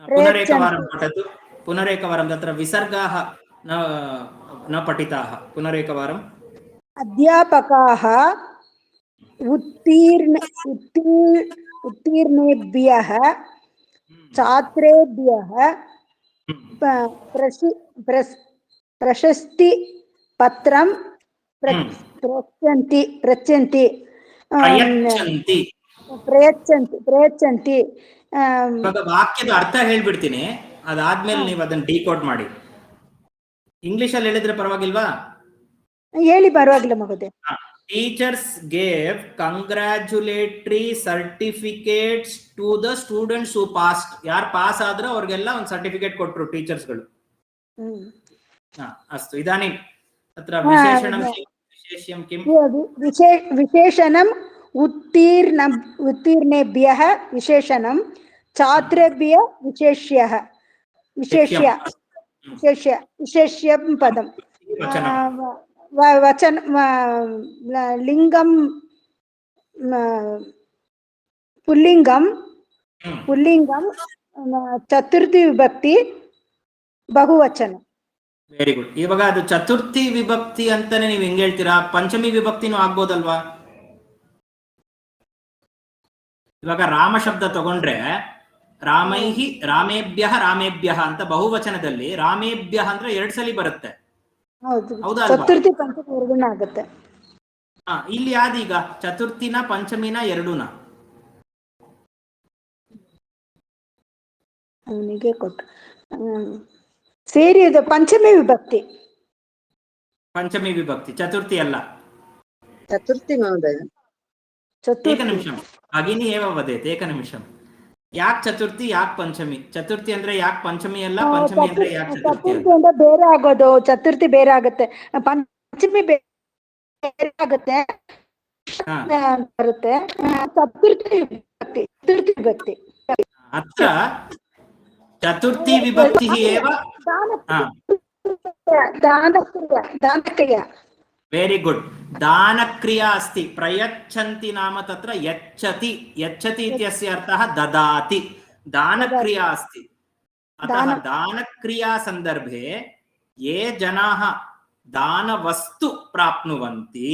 पुनरेकवारं पठतु. पुनरेकवारं तत्र विसर्गाः न पठिताः. पुनरेकवारं. अध्यापकाः उत्तीर्णेभ्यः छात्रेभ्यः प्रशस्तिपत्रं ಪ್ರಯಚ್ಛಂತಿ. ವಾಕ್ಯದ ಅರ್ಥ ಹೇಳ್ಬಿಡ್ತೀನಿ, ಅದಾದ್ಮೇಲೆ ನೀವು ಅದನ್ನ ಡಿಕೋಡ್ ಮಾಡಿ. ಇಂಗ್ಲಿಷ್ ಅಲ್ಲಿ ಹೇಳಿದ್ರೆ ಪರವಾಗಿಲ್ವಾ? ಹೇಳಿ, ಪರವಾಗಿಲ್ಲ ಮಗೋದೆ. Teachers gave congratulatory certificates to the students who passed. ಯಾರು ಪಾಸ್ ಆದ್ರೂ ಅವ್ರಿಗೆಲ್ಲ ಒಂದು ಸರ್ಟಿಫಿಕೇಟ್ ಕೊಟ್ರು ಟೀಚರ್ಸ್ಗಳು. ಅಸ್ತು. ಇದಾನಿ ತತ್ರ ವಿಶೇಷಣಂ ವಿಶೇಷ್ಯಂ ಕಿಂ? ವಿಶೇಷಣಂ उत्तीर्णेभ्यः विशेषणं छात्रेभ्यः विशेष्यं पदं. वचन लिंगं पुल्लिंगं चतुर्थी विभक्ति बहुवचन. Very good. ಇವಾಗ ಅದು ಚತುರ್ಥಿ ವಿಭಕ್ತಿ ಅಂತಾನೆ ನೀವು ಹೆಂಗ್ ಹೇಳ್ತೀರಾ? ಪಂಚಮಿ ವಿಭಕ್ತಿನೂ ಆಗ್ಬೋದಲ್ವಾ? ಇವಾಗ ರಾಮ ಶಬ್ದ ತಗೊಂಡ್ರೆ ರಾಮೈಹಿ ರಾಮೇಭ್ಯ ಅಂತ ಬಹುವಚನದಲ್ಲಿ ರಾಮೇಭ್ಯ ಅಂದ್ರೆ 2 ಸಲ ಬರುತ್ತೆ. ಹೌದಾ? ಚತುರ್ಥಿ ಪಂಚಮಿ ಎರಡೂನ ಆಗುತ್ತೆ. ಇಲ್ಲಿ ಯಾವ್ದೀಗ ಚತುರ್ಥಿನ ಪಂಚಮಿನ ಎರಡೂನ? ಅವನಿಗೆ ಕೊಟ್ಟು ಸೇರಿ ಅದು ಪಂಚಮಿ ವಿಭಕ್ತಿ. ಪಂಚಮಿ ವಿಭಕ್ತಿ, ಚತುರ್ಥಿ ಅಲ್ಲ. ಚತುರ್ಥಿ ಮಹೋದಯ. ಏಕನಿಮಿಷಂ ಭಗಿನಿ ಏವ ವದೇತ್. ಏಕನಿಮಿಷಂ. ಯಾಕೆ ಚತುರ್ಥಿ, ಯಾಕೆ ಪಂಚಮಿ? ಚತುರ್ಥಿ ಅಂದ್ರೆ ಯಾಕೆ ಪಂಚಮಿ ಅಲ್ಲ, ಪಂಚಮಿ ಅಂದ್ರೆ ಯಾಕೆ ಚತುರ್ಥಿ ಅಂದ್ರೆ ಬೇರೆ ಆಗೋದು. ಚತುರ್ಥಿ ಬೇರೆ ಆಗುತ್ತೆ, ಪಂಚಮಿ ಬೇರೆ ಆಗುತ್ತೆ. ಹಾ. ಬರುತ್ತೆ ಚತುರ್ಥಿ ವಿಭಕ್ತಿ ಅತ್ರ ಚತುರ್ಥಿ ವಿಭಕ್ತಿ ಏವ. ಹಾ, दानक्रिया वेरी गुड. दानक्रिया अस्ति. प्रयच्छन्ति नाम तत्र यच्छति. यच्छति इत्यस्य अर्थः ददाति. दानक्रिया अस्ति. अतः दानक्रिया सन्दर्भे ये जनाः दानवस्तु प्राप्नुवन्ति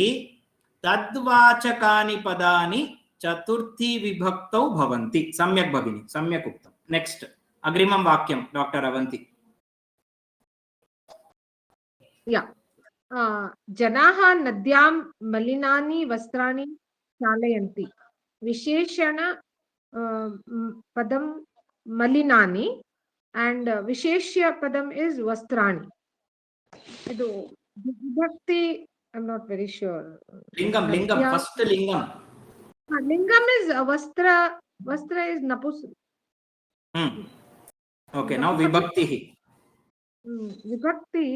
तद्वाचकानि पदानि चतुर्थी विभक्तौ भवन्ति. सम्यक् भगिनी, सम्यक् उक्तम्. नेक्स्ट अग्रिमं वाक्यं डॉक्टर अवन्ति. Yeah. जनाः नद्यां मलिनानि वस्त्राणि क्षालयन्ति. विशेषण पदं मलिनानि and विशेष्य पदम is वस्त्राणि. ಇದು ವಿಭಕ್ತಿ I'm not very sure. Lingam Yeah. First lingam. Lingam is vastra. Vastra is napus. Okay, now vibhakti. Vibhakti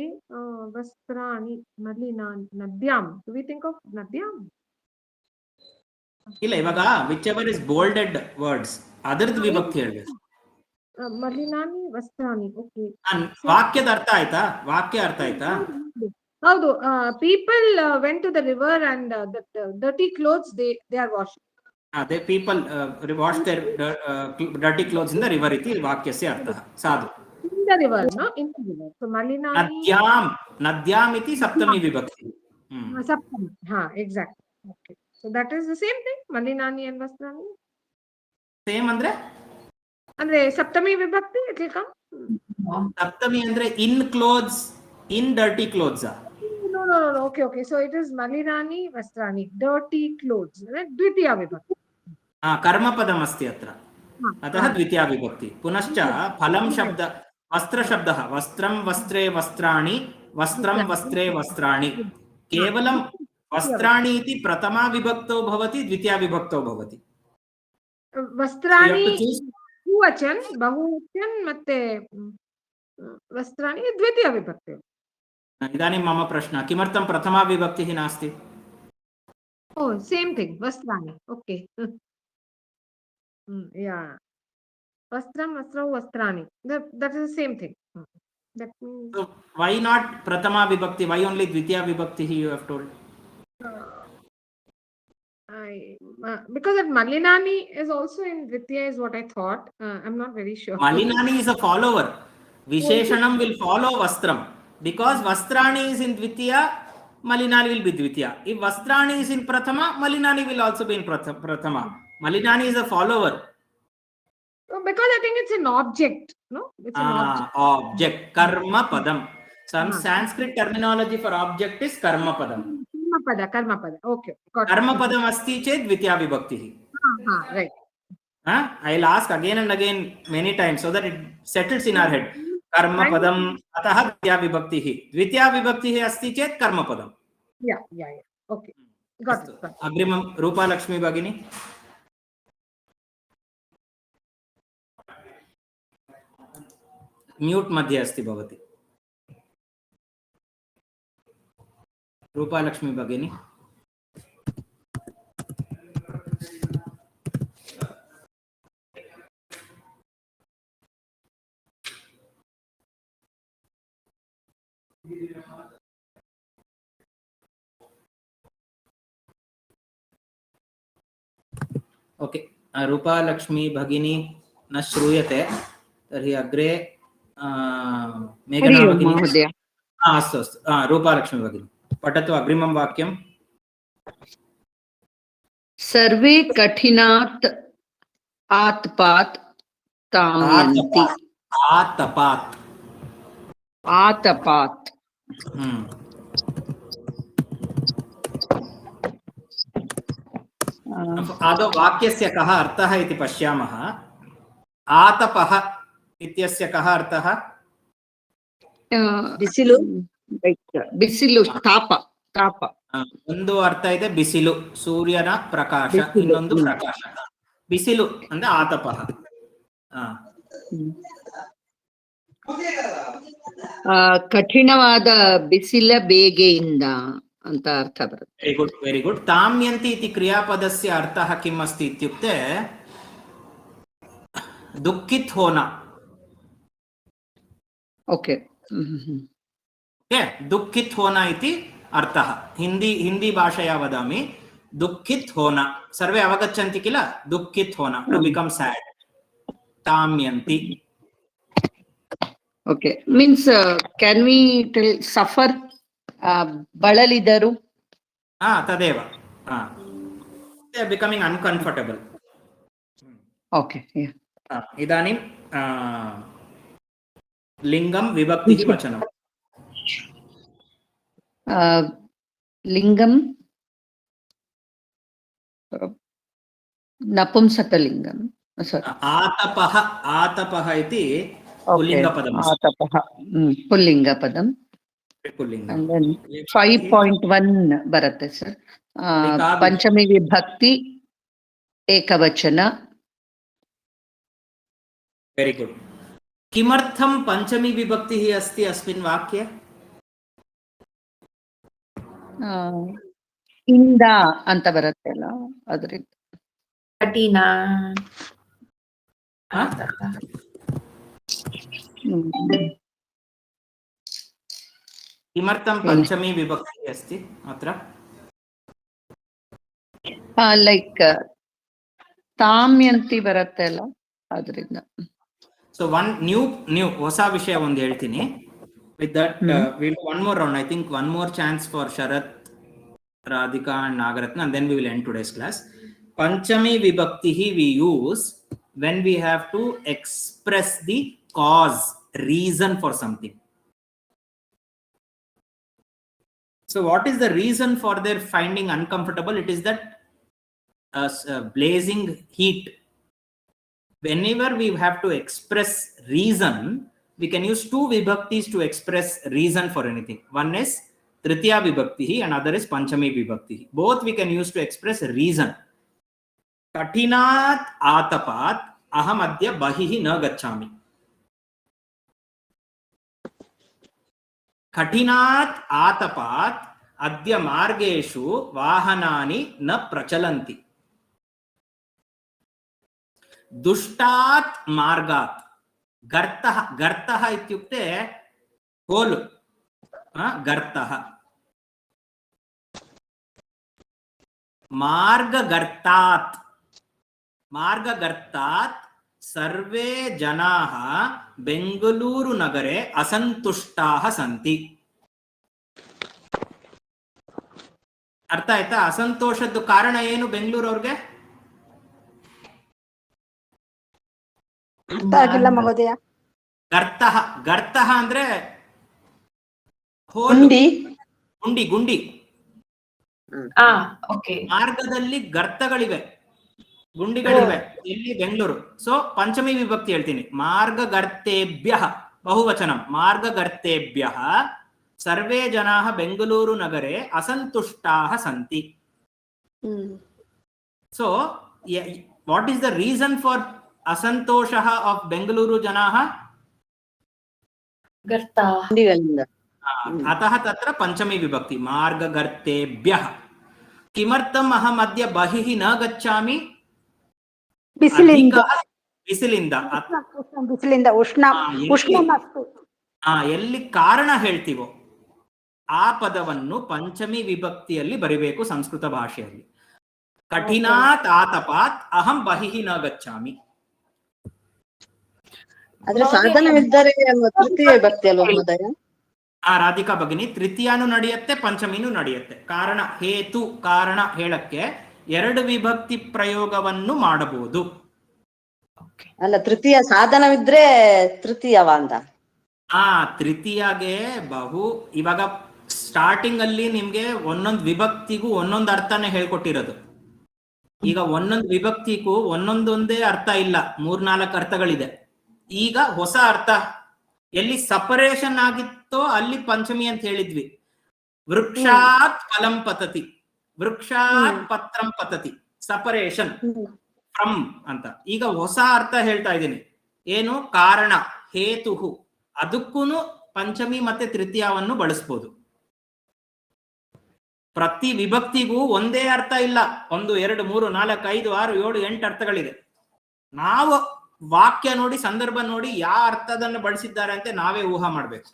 vastrani malinan nadyam. Do we think of nadyam? ಇಲ್ಲ ಇವಾಗ whichever is bolded words ಅದರದ್ದು ವಿಭಕ್ತಿ ಹೇಳಬೇಕು. ಮಲಿನಾನಿ ವಸ್ತ್ರಾಣಿ. Okay, ವಾಕ್ಯದ ಅರ್ಥ ಆಯ್ತಾ? ವಾಕ್ಯ ಅರ್ಥ ಆಯ್ತಾ? ಹೌದು. People went to the river and that dirty clothes they are washing. ಅದೇ people wash their dirty clothes in the river ಇತಿ ವಾಕ್ಯಸ್ಯ ಅರ್ಥಃ. ಸಾಧು. In the river, no in the river. So ಮಲಿನಾನಿ ನದ್ಯಾಂ ಇತಿ ಸಪ್ತಮಿ ವಿಭಕ್ತಿ. ಸಪ್ತಮಿ. ಹಾ, exact. Okay, so that is the same thing. ಮಲಿನಾನಿ ಅಂಡ್ ವಸ್ತ್ರಾಣಿ ಸೇಮ್ ಅಂದ್ರೆ ಸಪ್ತಮಿ ವಿಭಕ್ತಿ. It will come. ಸಪ್ತಮಿ ಅಂದ್ರೆ in clothes, in dirty clothes. No. Okay. So it is Malinani Vastrani, dirty clothes. Dvitiya vibhakti. कर्मपदम् अस्ति अत्र, अतः द्वितीया विभक्ति. पुनश्च फलं शब्द, वस्त्र शब्दः. वस्त्रं वस्त्रे वस्त्राणि, वस्त्रं वस्त्रे वस्त्राणि. केवलं वस्त्राणि इति प्रथमा विभक्तौ भवति, द्वितीया विभक्तौ भवति. वस्त्राणि बहुवचन, बहुवचन ಮತ್ತೆ वस्त्राणि द्वितीया विभक्ति. इदानीं मम प्रश्नः, किमर्थं प्रथमा विभक्तिः नास्ति? Oh, same thing. Vastrani. Okay. Yeah. Vastram, vastrau, vastrani. That is the same thing. That means. So why not prathama vibhakti? Why only dvitiya vibhakti you have told? Because that Malinani is also in Dvitiya is what I thought. I'm not very sure. Malinani is a follower. Visheshanam will follow vastram. Because vastrani is in dvitiya, malinani will be dvitiya. If vastrani is in prathama, malinani will also be in prathama. Malinani is a follower. Because I think it's an object, no? It's an object. Karma padam. Some Sanskrit terminology for object is karma padam. Karma pada. Okay. Karma padam asti ched dvitiya vibhakti. Right. I'll ask again and again many times so that it settles in our head. कर्म पदम अतः द्वितीया विभक्तिः. द्वितीया विभक्तिः अस्ति चेत् कर्म पदम. Yeah. Okay. Got it. अग्रिमं रूपालक्ष्मी भगिनी. म्यूट मध्ये अस्ति भवती. रूपालक्ष्मी भगिनी. ओके, रूपालक्ष्मी भगिनी न श्रूयते. तर्हि अग्रे मेघना भगिनी. अस्तु. रूपालक्ष्मी भगिनी पठतु अग्रिमं वाक्यं. सर्वे कठिनात् आतपात् ताम्यन्ति. आतपात्. आदौ वाक्यस्य कः अर्थः इति पश्यामः. आतपः इत्यस्य कः अर्थः? बिसिलु. बिसिलु, ताप. ಒಂದು ಅರ್ಥ ಇದೆ ಬಿಸಿಲು, ಸೂರ್ಯನ ಪ್ರಕಾಶ. ಇನ್ನೊಂದು ಪ್ರಕಾಶ. ಬಿಸಿಲು ಅಂದ್ರೆ ಆತಪಃ. ಕಠಿಣವಾದ ಬಿಸಿಲ ಬೇಗೆಯಿಂದ ಅಂತ ಅರ್ಥ ಬರುತ್ತೆ. Very good, very good. ತಾಮ್ಯಂತಿ ಇತಿ ಕ್ರಿಯಾಪದಸ್ಯ ಅರ್ಥಃ ಕಿಮ್ ಅಸ್ತಿ ಇತ್ಯುಕ್ತೆ ದುಃಖಿತ್ ಹೋನ. ಓಕೆ. दुःखित होना इति अर्थः. हिंदी भाषया वदामि दुःखित होना. सर्वे अवगच्छन्ति किल? दुःखित होना, टू बिकम सैड. ताम्यन्ति. Okay, means can we tell suffer, ಬಳಲಿದರು? तदेव. They are becoming uncomfortable. Okay, yeah. इदानीं लिंगम विभक्तिः वचनम्. लिंगम नपुंसकलिंगम. आतपः इति पुल्लिङ्गपदम्. आतपः पुल्लिङ्गपदम्. And then 5.1 ಬರುತ್ತೆ ಸರ್. ಪಂಚಮಿ ವಿಭಕ್ತಿ ಏಕವಚನ. Very good. किमर्थं पंचमी विभक्तिः अस्ति अस्मिन् वाक्ये? ಇಂದ ಅಂತ ಬರುತ್ತೆ ಅಲ್ಲ, ಅದರಿಂದ. ಕಠಿಣ. किमर्थं पंचमी विभक्तिः अस्ति अत्र? ಲೈಕ್ ತಾಮ್ಯಂತಿ ಬರುತ್ತೆ ಅಲ್ಲ, ಅದರಿಂದ. So one new ಹೊಸ ವಿಷಯ ಒಂದು ಹೇಳ್ತೀನಿ. With that we'll do one more round. I think one more chance for Sharath, Radhika and Nagaratna, and then we will end today's class. Panchami vibhaktihi we use when we have to express the cause, reason for something. So what is the reason for their finding uncomfortable? It is that blazing heat. Whenever we have to express reason, we can use two vibhaktis to express reason for anything. One is tritiya vibhakti and other is panchami vibhakti. Both we can use to express reason. Kathinat atapat aham adya bahihi na gacchami. Kathinat atapat adya margeshu vahanani na prachalanti. दुष्टात् मार्गात्. गर्तः इत्युक्ते whole. गर्तः. मार्गगर्तात् सर्वे जनाः बेंगलूरु नगरे असंतुष्टाः सन्ति. अर्थ आಯ್ತಾ? असंतोषದ ಕಾರಣ ಏನು ಬೆಂಗಳೂರು ಅವರಿಗೆ? ಅರ್ಥ ಆಗಿಲ್ಲ ಮಹೋದಯ. ಗರ್ತಃ ಅಂದ್ರೆ ಗುಂಡಿ. ಮಾರ್ಗದಲ್ಲಿ ಗರ್ತಗಳಿವೆ, ಗುಂಡಿಗಳಿವೆ. ಇಲ್ಲಿ ಬೆಂಗಳೂರು. ಸೊ ಪಂಚಮಿ ವಿಭಕ್ತಿ ಹೇಳ್ತೀನಿ. ಮಾರ್ಗಗರ್ತೇಭ್ಯ ಬಹುವಚನಂ. ಮಾರ್ಗಗರ್ತೇಭ್ಯ ಸರ್ವೇ ಜನಾಃ ಬೆಂಗಳೂರು ನಗರೆ ಅಸಂತುಷ್ಟಾಃ ಸಂತಿ. So what is the reason for असंतोषः of बेंगलुरु जनाः? गर्ताः. अतः तत्र पंचमी विभक्ति मार्गगर्तेभ्यः. किमर्थम् अहम् अद्य बहिः न गच्छामि? ಬಿಸಿಲಿಂದ ಎಲ್ಲಿ ಕಾರಣ ಹೇಳ್ತೀವೋ ಆ ಪದವನ್ನು ಪಂಚಮಿ ವಿಭಕ್ತಿಯಲ್ಲಿ ಬರಿಬೇಕು ಸಂಸ್ಕೃತ ಭಾಷೆಯಲ್ಲಿ. ಕಠಿಣಾತ್ ಆತಪಾತ್ ಅಹಂ ಬಹಿಃ ನ ಗಚ್ಚಾಮಿ. ಆದ್ರೆ ಸಾಧನವಿದ್ದರೆ ತೃತೀಯ ವಿಭಕ್ತಿ ಅಲ್ವಾ ಮಹೋದಯ? ರಾಧಿಕಾ ಭಗಿನಿ, ತೃತೀಯನೂ ನಡೆಯುತ್ತೆ, ಪಂಚಮಿನೂ ನಡೆಯುತ್ತೆ. ಕಾರಣ ಹೇತು, ಕಾರಣ ಹೇಳಕ್ಕೆ ಎರಡು ವಿಭಕ್ತಿ ಪ್ರಯೋಗವನ್ನು ಮಾಡಬಹುದು. ಅಲ್ಲ, ತೃತೀಯ ಸಾಧನವಿದ್ರೆ ತೃತೀಯವ ಅಂತ. ತೃತೀಯಗೆ ಇವಾಗ ಸ್ಟಾರ್ಟಿಂಗ್ ಅಲ್ಲಿ ನಿಮ್ಗೆ ಒಂದೊಂದು ವಿಭಕ್ತಿಗೂ ಒಂದೊಂದು ಅರ್ಥನೇ ಹೇಳ್ಕೊಟ್ಟಿರೋದು. ಈಗ ಒಂದೊಂದು ವಿಭಕ್ತಿಗೂ ಒಂದೊಂದೊಂದೇ ಅರ್ಥ ಇಲ್ಲ, 3-4 ಅರ್ಥಗಳಿದೆ. ಈಗ ಹೊಸ ಅರ್ಥ ಎಲ್ಲಿ ಸಪರೇಷನ್ ಆಗಿತ್ತೋ ಅಲ್ಲಿ ಪಂಚಮಿ ಅಂತ ಹೇಳಿದ್ವಿ. ವೃಕ್ಷಾತ್ ಫಲಂ ಪತತಿ, ವೃಕ್ಷಾತ್ ಪತ್ರಂ ಪತತಿ, ಸಪರೇಷನ್ ಫ್ರಮ್ ಅಂತ. ಈಗ ಹೊಸ ಅರ್ಥ ಹೇಳ್ತಾ ಇದ್ದೀನಿ. ಏನು? ಕಾರಣ, ಹೇತುಹು. ಅದಕ್ಕೂ ಪಂಚಮಿ ಮತ್ತೆ ತೃತೀಯವನ್ನು ಬಳಸ್ಬೋದು. ಪ್ರತಿ ವಿಭಕ್ತಿಗೂ ಒಂದೇ ಅರ್ಥ ಇಲ್ಲ. 1, 2, 3, 4, 5, 6, 7, 8 ಅರ್ಥಗಳಿದೆ. ನಾವು ವಾಕ್ಯ ನೋಡಿ, ಸಂದರ್ಭ ನೋಡಿ ಯಾವ ಅರ್ಥದನ್ನು ಬಳಸಿದ್ದಾರೆ ಅಂತ ನಾವೇ ಊಹಾ ಮಾಡ್ಬೇಕು.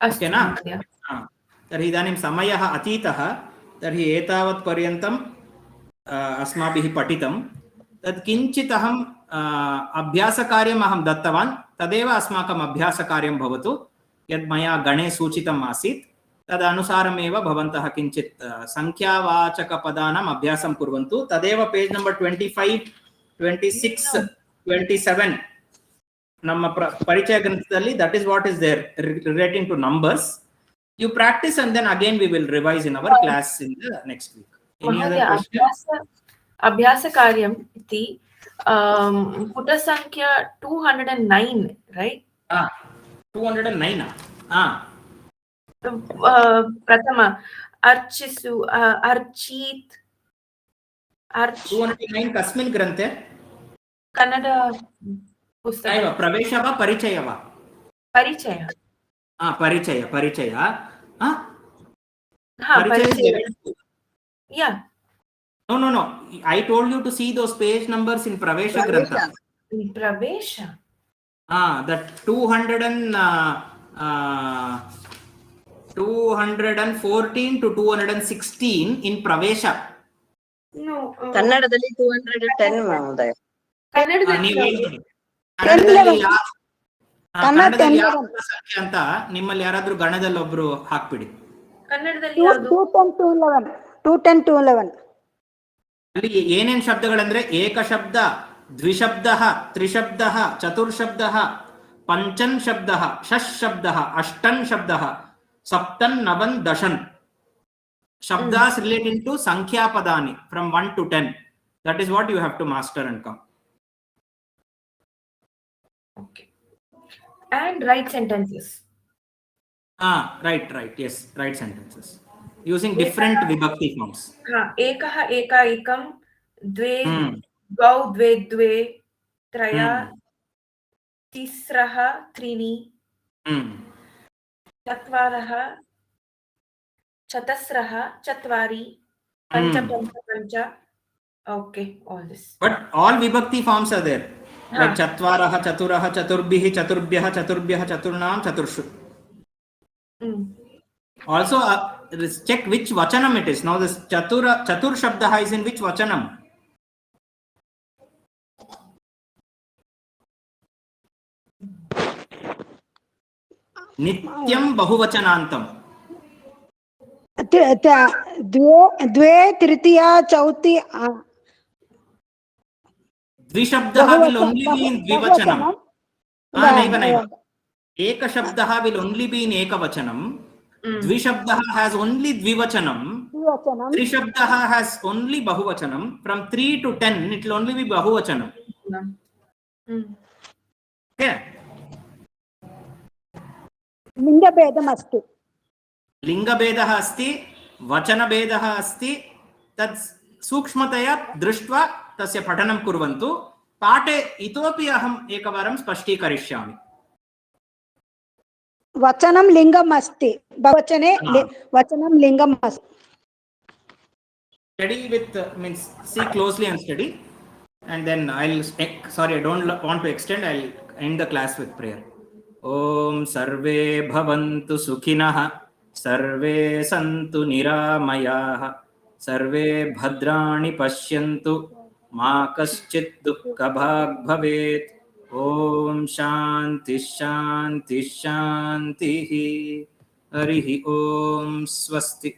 ಓಕೆನಾ? तर्हि इदानीं समयः अतीतः. तर्हि एतावत् पर्यन्तम् अस्माभिः पठितं. तत् किञ्चित् अहम् अभ्यासकार्यम् अहं दत्तवान्. तदेव अस्माकम् अभ्यासकार्यं भवतु. यद् मया गणे सूचितम् आसीत् तदनुसारमेव भवन्तः किञ्चित् संख्यावाचकपदानाम् अभ्यासं कुर्वन्तु. तदेव पेज् नंबर 25, 26, 27 ನಮ್ಮ ಪರಿಚಯ ಗ್ರಂಥದಲ್ಲಿ that is what is there relating to numbers. You practice and then again we will revise in our class in the next week. Any other question? अभ्यास कार्यम् इति पुटसंख्या 209, right? 209. प्रथम अर्चिसु अर्चित् 209 कस्मिन् ग्रन्थे? कन्नड पुस्तके. प्रवेश वा परिचय वा? परिचय. परिचय. परिचय. Yeah. No. I told you to see those page numbers in Pravesha Grantha. Pravesha. That 214 to 216 in Pravesha. No. ಕನ್ನಡದಲ್ಲಿ 210 ಮಹೋದಯ. ಕನ್ನಡದಲ್ಲಿ ಯಾವ ಸಂಖ್ಯೆ ಅಂತ ನಿಮ್ಮಲ್ಲಿ ಯಾರಾದ್ರೂ ಗಣದಲ್ಲಿ ಒಬ್ರು ಹಾಕ್ಬಿಡಿ. ಕನ್ನಡದಲ್ಲಿ ಯಾವುದು? 210 to 11. ಅಲ್ಲಿ ಏನೇನ್ ಶಬ್ದಗಳಂದ್ರೆ ಏಕ ಶಬ್ದ, ದ್ವಿಶಬ್ದ, ತ್ರಿಶಬ್ದ, ಚತುರ್ಶಬ್ದ, ಪಂಚನ್ ಶಬ್ದ, ಷಷ್ ಶಬ್ದ, ಅಷ್ಟನ್ ಶಬ್ದ, ಸಪ್ತನ್, Nawan, ದಶನ್. Shabdas relating to Sankhya Padani from 1 to 10. That is what you have to master and come. Okay. And write sentences. Right. Yes, write sentences. Using different vibhakti forms. Ekah, eka, ekam, dve, dvau, dve, dve, traya, tisraha, trini, chatvaraha, chatasraha, chatvari, pancha, pancha. Okay, all this. But all vibhakti forms are there. Like chatvaraha, chaturaha, chaturbhihi, chaturbhyah, chaturbhyah, chaturnam, chaturshu. Also, check which vachanam it is. Now this chatur shabda is in which vachanam? Nityam bahuvachanantam. द्वे तृतीया चौथी द्विशब्दः will only be in dvivachanam. Naiva. Eka shabdah will only be in ekavachanam. Dvishabdah has only dvivachanam. Trishabdah has only bahuvachanam. From 3 to 10 it will only be bahuvachanam. Okay. लिंगभेदम् अस्ति. लिंगभेदः अस्ति, वचनभेदः अस्ति. तत् सूक्ष्मतया दृष्ट्वा तस्य पठनं कुर्वन्तु. पाठे इतोपि अहम् एकवारं स्पष्टीकरिष्यामि. वचनं लिङ्गम् अस्ति, बहुवचने वचनं लिङ्गम् अस्ति. Study with means see closely and study, and then I don't want to extend. I'll end the class with prayer. Om sarve bhavantu sukhinah, sarve santu niramayah, sarve bhadrani pashyantu, ma kaschit dukkha bhag bhavet. Om shanti shanti shanti. Harihi om swasti.